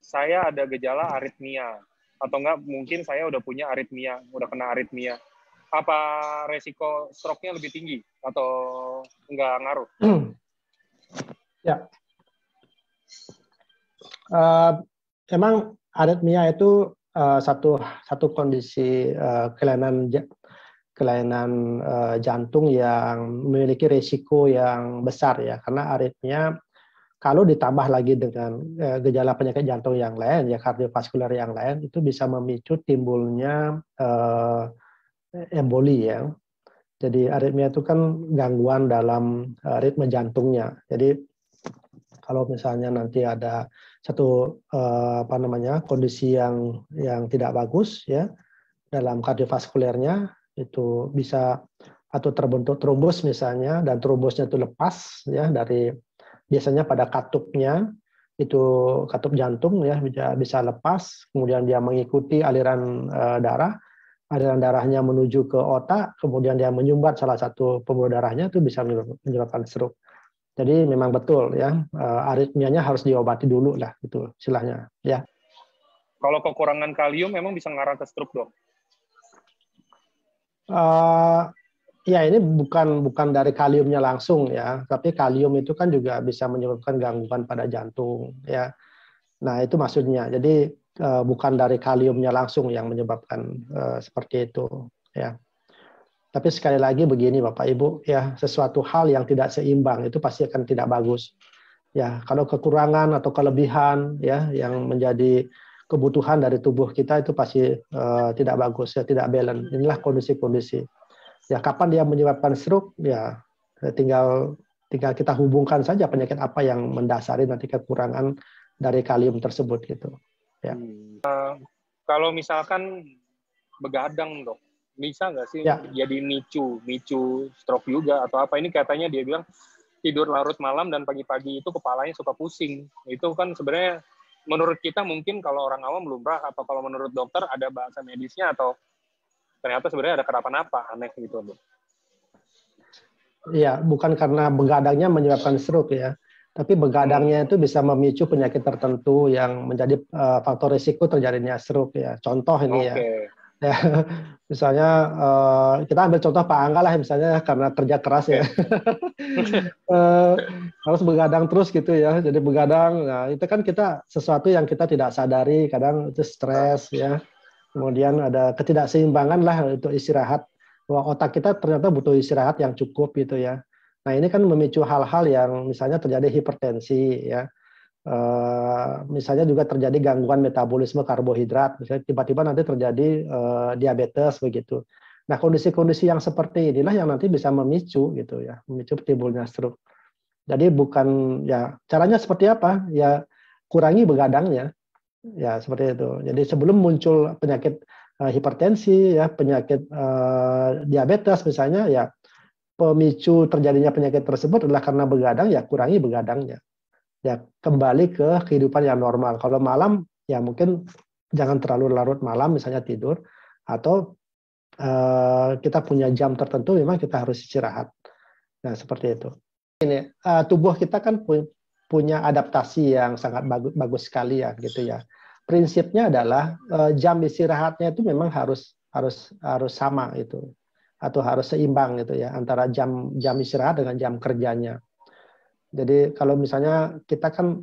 Saya ada gejala aritmia atau enggak mungkin saya udah punya aritmia, udah kena aritmia. Apa resiko stroke-nya lebih tinggi atau enggak ngaruh? Ya, emang aritmia itu satu kondisi kelainan jantung yang memiliki risiko yang besar ya, karena aritmia kalau ditambah lagi dengan gejala penyakit jantung yang lain ya, kardiovaskular yang lain, itu bisa memicu timbulnya emboli ya. Jadi aritmia itu kan gangguan dalam ritme jantungnya. Jadi kalau misalnya nanti ada satu kondisi yang tidak bagus ya dalam kardiovaskulernya, itu bisa atau terbentuk trombos misalnya, dan trombosnya itu lepas ya dari biasanya pada katupnya, itu katup jantung ya bisa lepas, kemudian dia mengikuti aliran darah. Aliran darahnya menuju ke otak, kemudian dia menyumbat salah satu pembuluh darahnya, itu bisa menyebabkan stroke. Jadi memang betul ya, aritmianya harus diobati dulu lah, itu istilahnya ya. Kalau kekurangan kalium memang bisa ngarah ke stroke, Dok? Ya ini bukan dari kaliumnya langsung ya, tapi kalium itu kan juga bisa menyebabkan gangguan pada jantung ya. Nah itu maksudnya. Jadi bukan dari kaliumnya langsung yang menyebabkan seperti itu ya. Tapi sekali lagi begini Bapak Ibu ya, sesuatu hal yang tidak seimbang itu pasti akan tidak bagus. Ya, kalau kekurangan atau kelebihan ya yang menjadi kebutuhan dari tubuh kita itu pasti tidak bagus ya, tidak balance. Inilah kondisi-kondisi. Ya, kapan dia menyebabkan stroke ya tinggal kita hubungkan saja penyakit apa yang mendasari nanti kekurangan dari kalium tersebut gitu. Ya. Kalau misalkan begadang, Dok, bisa nggak sih ya. jadi micu stroke juga atau apa? Ini katanya dia bilang tidur larut malam dan pagi-pagi itu kepalanya suka pusing. Itu kan sebenarnya menurut kita mungkin kalau orang awam lumrah, atau kalau menurut dokter ada bahasa medisnya, atau ternyata sebenarnya ada kenapa-napa aneh gitu, Dok. Iya, bukan karena begadangnya menyebabkan stroke ya, tapi begadangnya itu bisa memicu penyakit tertentu yang menjadi faktor risiko terjadinya stroke ya. Contoh ini ya, Oke. ya misalnya kita ambil contoh Pak Angga lah misalnya karena kerja keras ya, Eh, harus begadang terus gitu ya. Jadi begadang, nah itu kan kita sesuatu yang kita tidak sadari, kadang itu stres ya. Kemudian ada ketidakseimbangan lah untuk istirahat. Bahwa otak kita ternyata butuh istirahat yang cukup gitu ya. Nah ini kan memicu hal-hal yang misalnya terjadi hipertensi ya. Misalnya juga terjadi gangguan metabolisme karbohidrat. Misalnya tiba-tiba nanti terjadi diabetes begitu. Nah kondisi-kondisi yang seperti inilah yang nanti bisa memicu gitu ya, memicu timbulnya stroke. Jadi bukan ya caranya seperti apa? Ya kurangi begadangnya. Ya, seperti itu. Jadi sebelum muncul penyakit hipertensi, ya, penyakit diabetes misalnya, ya pemicu terjadinya penyakit tersebut adalah karena begadang, ya kurangi begadangnya. Ya kembali ke kehidupan yang normal. Kalau malam, ya mungkin jangan terlalu larut malam, misalnya tidur, atau kita punya jam tertentu, memang kita harus istirahat. Nah, seperti itu. Ini tubuh kita kan punya adaptasi yang sangat bagus sekali ya, gitu ya. Prinsipnya adalah jam istirahatnya itu memang harus sama itu, atau harus seimbang gitu ya antara jam istirahat dengan jam kerjanya. Jadi kalau misalnya kita kan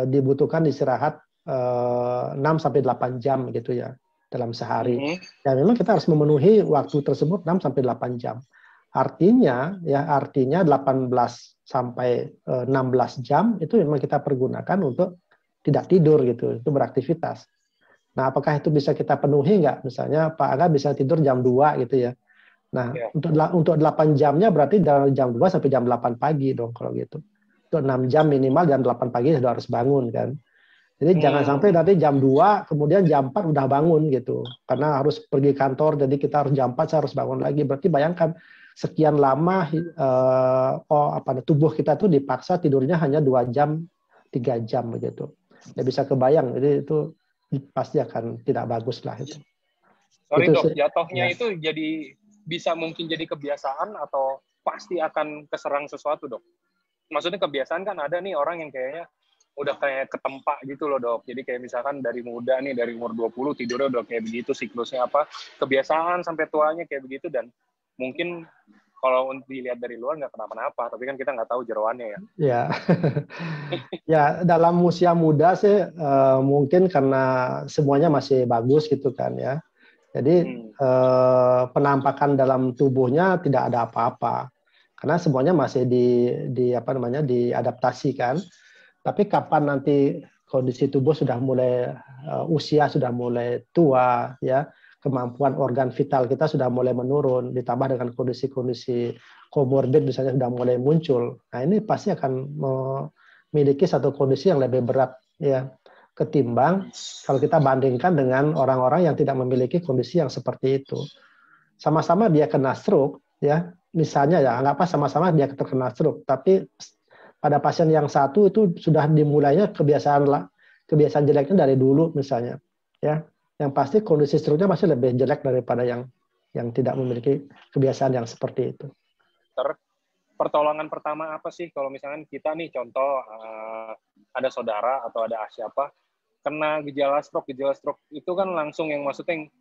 dibutuhkan istirahat 6 sampai 8 jam gitu ya dalam sehari. Ya memang kita harus memenuhi waktu tersebut 6 sampai 8 jam. Artinya 18 sampai 16 jam itu memang kita pergunakan untuk tidak tidur gitu, itu beraktivitas. Nah, apakah itu bisa kita penuhi nggak? Misalnya Pak Aga bisa tidur jam 2 gitu ya. Nah, untuk 8 jamnya berarti dari jam 2 sampai jam 8 pagi dong kalau gitu. Untuk 6 jam minimal, jam 8 pagi sudah harus bangun kan. Jadi jangan sampai nanti jam 2 kemudian jam 4 udah bangun gitu. Karena harus pergi kantor, jadi kita harus jam 4 saya harus bangun lagi. Berarti bayangkan sekian lama tubuh kita tuh dipaksa tidurnya hanya 2 jam, 3 jam begitu. Ya bisa kebayang, jadi itu pasti akan tidak bagus lah itu. Sorry itu Dok, jatuhnya ya. itu jadi bisa mungkin jadi kebiasaan atau pasti akan keserang sesuatu Dok? Maksudnya kebiasaan kan ada nih orang yang kayaknya udah kayak ketempa gitu loh Dok. Jadi kayak misalkan dari muda nih, dari umur 20 tidurnya udah kayak begitu, siklusnya apa, kebiasaan sampai tuanya kayak begitu, dan mungkin kalau dilihat dari luar nggak kenapa-napa, tapi kan kita nggak tahu jeroannya ya. Ya, ya dalam usia muda sih mungkin karena semuanya masih bagus gitu kan ya. Jadi penampakan dalam tubuhnya tidak ada apa-apa karena semuanya masih diadaptasikan. Tapi kapan nanti kondisi tubuh sudah mulai usia sudah mulai tua ya, kemampuan organ vital kita sudah mulai menurun, ditambah dengan kondisi-kondisi komorbid misalnya sudah mulai muncul. Nah, ini pasti akan memiliki satu kondisi yang lebih berat ya ketimbang kalau kita bandingkan dengan orang-orang yang tidak memiliki kondisi yang seperti itu. Sama-sama dia kena stroke ya, misalnya ya anggap sama-sama dia terkena stroke, tapi pada pasien yang satu itu sudah dimulainya kebiasaan jeleknya dari dulu misalnya ya, yang pasti kondisi stroke-nya masih lebih jelek daripada yang tidak memiliki kebiasaan yang seperti itu. Pertolongan pertama apa sih kalau misalnya kita nih contoh ada saudara atau ada siapa kena gejala stroke itu kan langsung yang maksudnya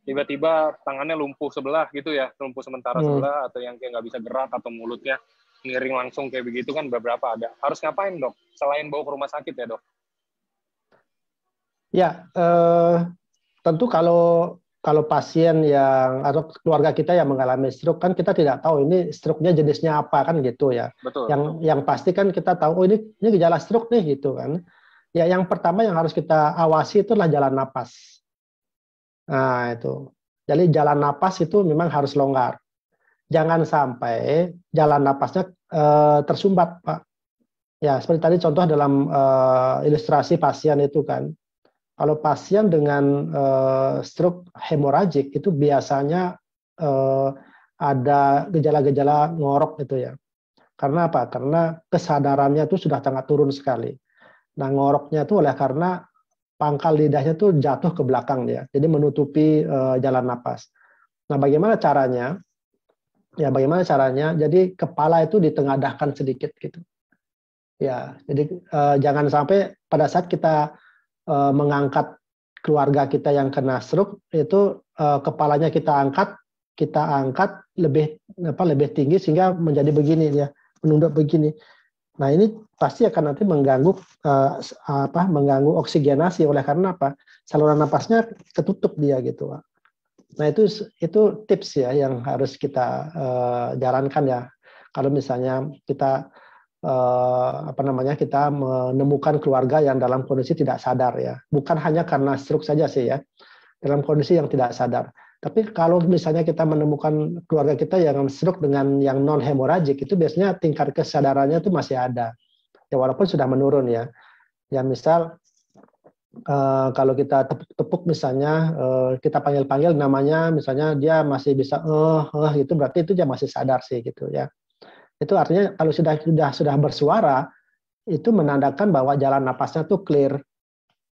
tiba-tiba tangannya lumpuh sebelah gitu ya, lumpuh sementara sebelah, atau yang kayak nggak bisa gerak atau mulutnya miring langsung kayak begitu kan beberapa ada. Harus ngapain Dok? Selain bawa ke rumah sakit ya Dok? Ya, tentu kalau pasien yang atau keluarga kita yang mengalami stroke kan kita tidak tahu ini stroke-nya jenisnya apa kan gitu ya. Betul. Yang pasti kan kita tahu ini gejala stroke nih gitu kan. Ya yang pertama yang harus kita awasi itulah jalan napas. Nah itu. Jadi jalan napas itu memang harus longgar. Jangan sampai jalan napasnya tersumbat, Pak. Ya, seperti tadi contoh dalam ilustrasi pasien itu kan. Kalau pasien dengan stroke hemoragik itu biasanya ada gejala-gejala ngorok gitu ya. Karena apa? Karena kesadarannya itu sudah sangat turun sekali. Nah, ngoroknya itu oleh karena pangkal lidahnya itu jatuh ke belakang dia, jadi menutupi jalan napas. Nah, bagaimana caranya? Ya, bagaimana caranya? Jadi kepala itu ditengadahkan sedikit gitu. Ya, jadi jangan sampai pada saat kita mengangkat keluarga kita yang kena stroke itu kepalanya kita angkat lebih tinggi sehingga menjadi begini ya, menunduk begini. Nah, ini pasti akan nanti mengganggu oksigenasi, oleh karena apa? Saluran napasnya ketutup dia gitu, Pak. Nah, itu tips ya yang harus kita jalankan ya. Kalau misalnya kita kita menemukan keluarga yang dalam kondisi tidak sadar ya. Bukan hanya karena stroke saja sih ya. Dalam kondisi yang tidak sadar. Tapi kalau misalnya kita menemukan keluarga kita yang stroke dengan yang non hemoragik, itu biasanya tingkat kesadarannya itu masih ada. Ya, walaupun sudah menurun ya. Ya, misal kalau kita tepuk misalnya, kita panggil-panggil namanya, misalnya dia masih bisa gitu, berarti itu dia masih sadar sih gitu ya. Itu artinya kalau sudah bersuara, itu menandakan bahwa jalan napasnya tuh clear,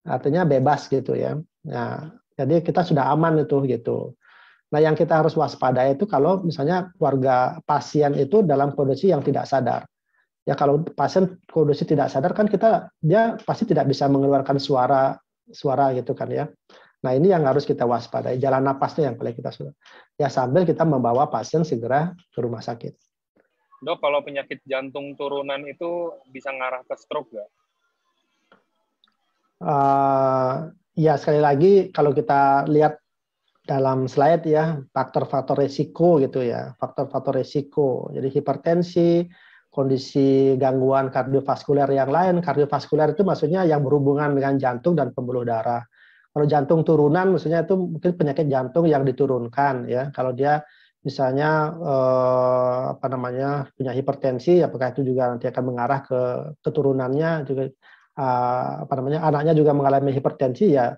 artinya bebas gitu ya. Nah, jadi kita sudah aman itu gitu. Nah, yang kita harus waspada itu kalau misalnya keluarga pasien itu dalam kondisi yang tidak sadar. Ya, kalau pasien kondisi tidak sadar kan dia pasti tidak bisa mengeluarkan suara gitu kan ya. Nah, ini yang harus kita waspadai, jalan napasnya yang paling kita sudah. Ya, sambil kita membawa pasien segera ke rumah sakit. Dok, kalau penyakit jantung turunan itu bisa ngarah ke stroke nggak? Ya, sekali lagi kalau kita lihat dalam slide ya, faktor-faktor resiko gitu ya, faktor-faktor resiko. Jadi hipertensi, kondisi gangguan kardiovaskuler yang lain. Kardiovaskuler itu maksudnya yang berhubungan dengan jantung dan pembuluh darah. Kalau jantung turunan maksudnya itu mungkin penyakit jantung yang diturunkan ya. Kalau dia misalnya punya hipertensi, apakah itu juga nanti akan mengarah ke keturunannya juga anaknya juga mengalami hipertensi ya,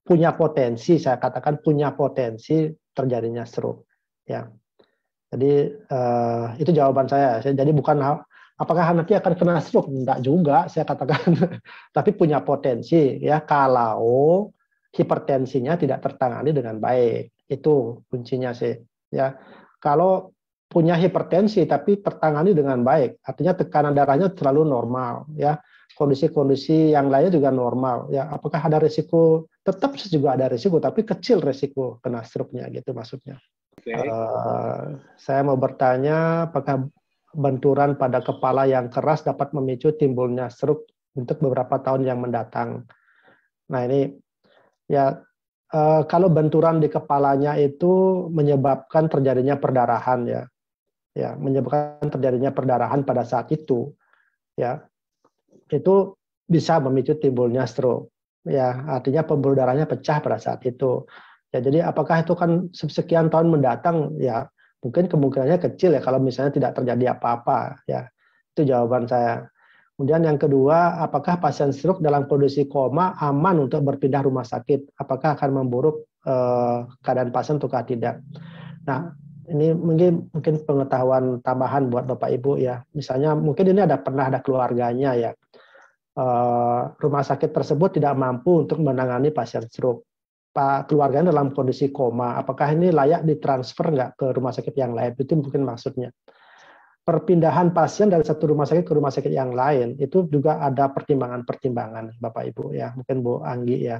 punya potensi, saya katakan punya potensi terjadinya stroke ya. Jadi itu jawaban saya. Jadi bukan apakah nanti akan kena stroke, enggak juga saya katakan, tapi punya potensi ya kalau hipertensinya tidak tertangani dengan baik. Itu kuncinya sih ya. Kalau punya hipertensi tapi tertangani dengan baik, artinya tekanan darahnya terlalu normal ya. Kondisi-kondisi yang lainnya juga normal ya. Apakah ada risiko? Tetap juga ada risiko, tapi kecil risiko kena stroke-nya gitu maksudnya. Okay. Saya mau bertanya, apakah benturan pada kepala yang keras dapat memicu timbulnya stroke untuk beberapa tahun yang mendatang? Nah, ini ya, kalau benturan di kepalanya itu menyebabkan terjadinya perdarahan ya, menyebabkan terjadinya perdarahan pada saat itu ya, itu bisa memicu timbulnya stroke ya, artinya pembuluh darahnya pecah pada saat itu ya. Jadi apakah itu kan sekian tahun mendatang ya, mungkin kemungkinannya kecil ya kalau misalnya tidak terjadi apa-apa ya. Itu jawaban saya. Kemudian yang kedua, apakah pasien stroke dalam kondisi koma aman untuk berpindah rumah sakit? Apakah akan memburuk keadaan pasien ataukah tidak? Nah, ini mungkin pengetahuan tambahan buat Bapak Ibu ya. Misalnya mungkin ini pernah ada keluarganya ya. Rumah sakit tersebut tidak mampu untuk menangani pasien stroke. Keluarganya dalam kondisi koma. Apakah ini layak ditransfer nggak ke rumah sakit yang lain? Itu mungkin maksudnya. Perpindahan pasien dari satu rumah sakit ke rumah sakit yang lain itu juga ada pertimbangan-pertimbangan, Bapak Ibu ya. Mungkin Bu Anggi ya.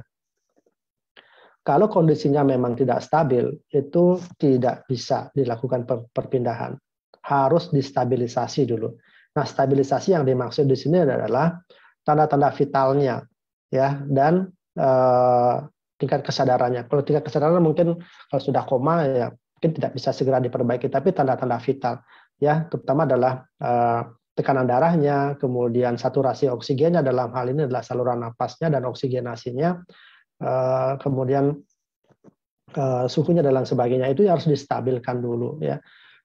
Kalau kondisinya memang tidak stabil, itu tidak bisa dilakukan perpindahan. Harus distabilisasi dulu. Nah, stabilisasi yang dimaksud di sini adalah tanda-tanda vitalnya ya, dan tingkat kesadarannya. Kalau tingkat kesadaran mungkin kalau sudah koma ya mungkin tidak bisa segera diperbaiki, tapi tanda-tanda vital ya, terutama adalah tekanan darahnya, kemudian saturasi oksigennya, dalam hal ini adalah saluran napasnya dan oksigenasinya, kemudian suhunya dan lain sebagainya, itu harus distabilkan dulu ya.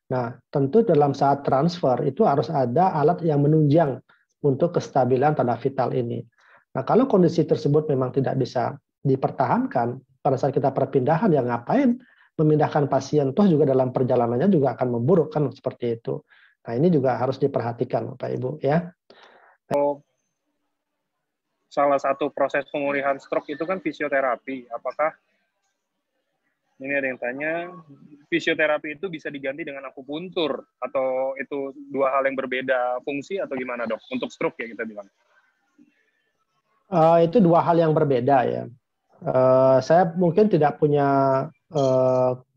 Nah, tentu dalam saat transfer itu harus ada alat yang menunjang untuk kestabilan tanda vital ini. Nah, kalau kondisi tersebut memang tidak bisa dipertahankan pada saat kita perpindahan, ya ngapain memindahkan pasien, toh juga dalam perjalanannya juga akan memburuk kan, seperti itu. Nah, ini juga harus diperhatikan Bapak Ibu ya. Salah satu proses pemulihan stroke itu kan fisioterapi. Apakah ini ada yang tanya, fisioterapi itu bisa diganti dengan akupuntur atau itu dua hal yang berbeda fungsi atau gimana dok? Untuk stroke ya kita bilang. Itu dua hal yang berbeda ya. Saya mungkin tidak punya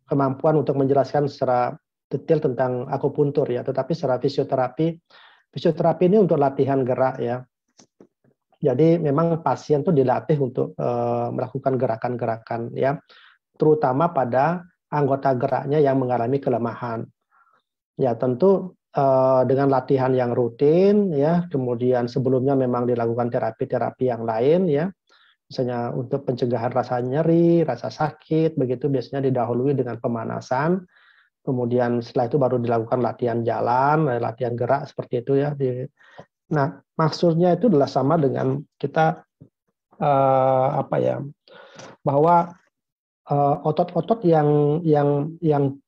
kemampuan untuk menjelaskan secara detail tentang akupuntur ya, tetapi secara fisioterapi ini untuk latihan gerak ya. Jadi memang pasien itu dilatih untuk melakukan gerakan-gerakan ya, terutama pada anggota geraknya yang mengalami kelemahan. Ya tentu dengan latihan yang rutin ya, kemudian sebelumnya memang dilakukan terapi-terapi yang lain ya, misalnya untuk pencegahan rasa nyeri, rasa sakit, begitu biasanya didahului dengan pemanasan, kemudian setelah itu baru dilakukan latihan jalan, latihan gerak seperti itu ya. Nah, maksudnya itu adalah sama dengan kita bahwa otot-otot yang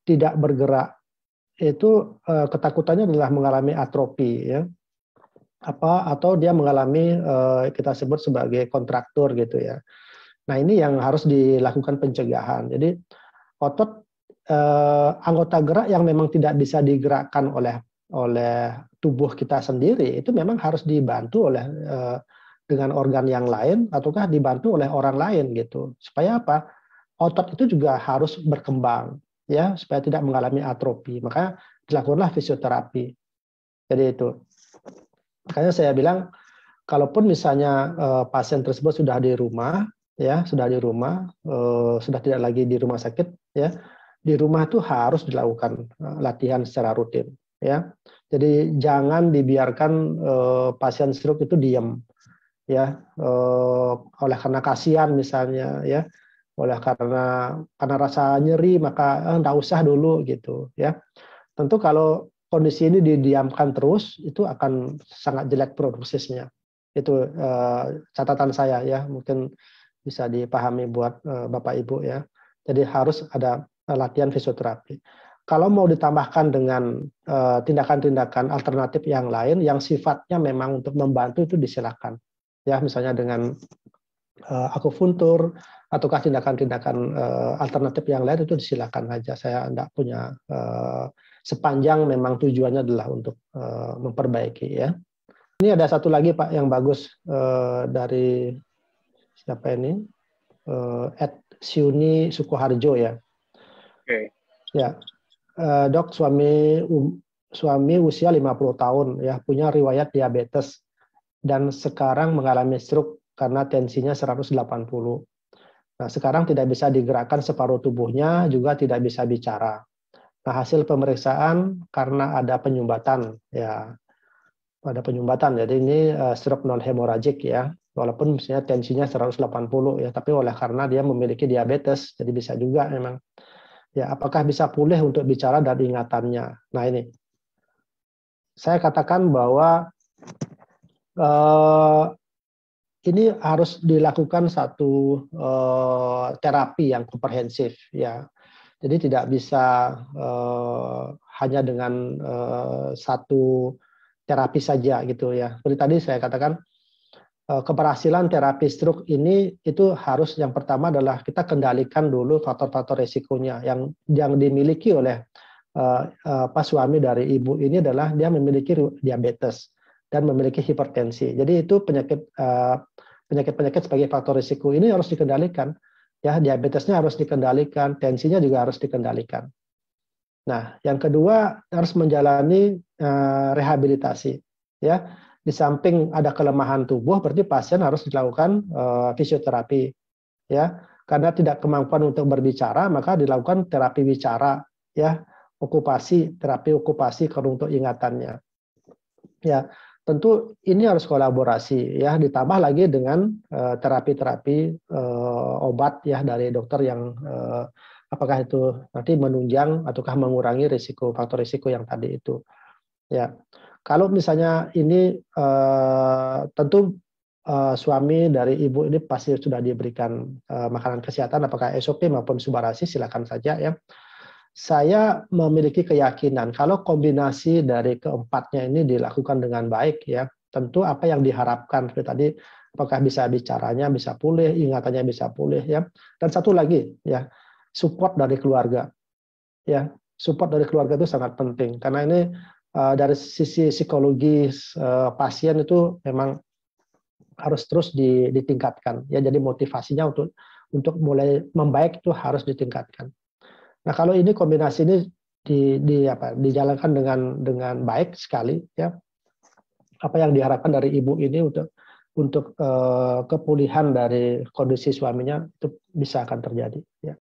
tidak bergerak itu ketakutannya adalah mengalami atrofi ya, atau dia mengalami kita sebut sebagai kontraktur gitu ya. Nah, ini yang harus dilakukan pencegahan. Jadi otot anggota gerak yang memang tidak bisa digerakkan oleh tubuh kita sendiri itu memang harus dibantu oleh dengan organ yang lain ataukah dibantu oleh orang lain gitu. Supaya apa? Otot itu juga harus berkembang ya, supaya tidak mengalami atrofi. Maka dilakukanlah fisioterapi. Jadi itu. Makanya saya bilang kalaupun misalnya pasien tersebut sudah di rumah ya, sudah tidak lagi di rumah sakit ya, di rumah itu harus dilakukan latihan secara rutin ya. Jadi jangan dibiarkan pasien stroke itu diam ya, oleh karena kasihan misalnya ya, karena rasa nyeri maka enggak usah dulu gitu ya. Tentu kalau kondisi ini didiamkan terus itu akan sangat jelek prognosisnya. Itu catatan saya ya, mungkin bisa dipahami buat Bapak Ibu ya. Jadi harus ada latihan fisioterapi. Kalau mau ditambahkan dengan tindakan-tindakan alternatif yang lain yang sifatnya memang untuk membantu itu disilakan. Ya, misalnya dengan akupuntur ataukah tindakan-tindakan alternatif yang lain itu disilakan aja. Saya tidak punya sepanjang memang tujuannya adalah untuk memperbaiki ya. Ini ada satu lagi Pak yang bagus dari siapa ini? Ed Siuni Sukoharjo ya. Oke. Ya. Dok, suami usia 50 tahun ya, punya riwayat diabetes dan sekarang mengalami stroke karena tensinya 180. Nah, sekarang tidak bisa digerakkan separuh tubuhnya, juga tidak bisa bicara. Nah, hasil pemeriksaan karena ada penyumbatan ya. Ada penyumbatan. Jadi ini stroke non hemoragik ya. Walaupun misalnya tensinya 180 ya, tapi oleh karena dia memiliki diabetes, jadi bisa juga memang. Ya, apakah bisa pulih untuk bicara dan ingatannya? Nah, ini. Saya katakan bahwa ini harus dilakukan satu terapi yang komprehensif ya. Jadi tidak bisa hanya dengan satu terapi saja gitu ya. Seperti tadi saya katakan keberhasilan terapi stroke ini itu harus yang pertama adalah kita kendalikan dulu faktor-faktor resikonya yang dimiliki oleh suami dari ibu ini adalah dia memiliki diabetes dan memiliki hipertensi. Jadi itu penyakit-penyakit sebagai faktor risiko ini harus dikendalikan. Ya, diabetesnya harus dikendalikan, tensinya juga harus dikendalikan. Nah, yang kedua harus menjalani rehabilitasi. Ya, di samping ada kelemahan tubuh, berarti pasien harus dilakukan fisioterapi. Ya, karena tidak kemampuan untuk berbicara, maka dilakukan terapi bicara. Ya, terapi okupasi untuk ingatannya. Ya, tentu ini harus kolaborasi ya, ditambah lagi dengan terapi-terapi obat ya dari dokter yang apakah itu nanti menunjang ataukah mengurangi faktor risiko yang tadi itu. Ya, kalau misalnya ini tentu suami dari ibu ini pasti sudah diberikan makanan kesehatan apakah SOP maupun Subarasi, silakan saja ya. saya memiliki keyakinan kalau kombinasi dari keempatnya ini dilakukan dengan baik ya, tentu apa yang diharapkan seperti tadi, apakah bisa bicaranya bisa pulih, ingatannya bisa pulih ya. Dan satu lagi ya, support dari keluarga. Ya, support dari keluarga itu sangat penting karena ini dari sisi psikologis pasien itu memang harus terus ditingkatkan ya. Jadi motivasinya untuk mulai membaik itu harus ditingkatkan. Nah, kalau ini kombinasi ini dijalankan dengan baik sekali ya. Apa yang diharapkan dari ibu ini untuk kepulihan dari kondisi suaminya itu bisa akan terjadi ya.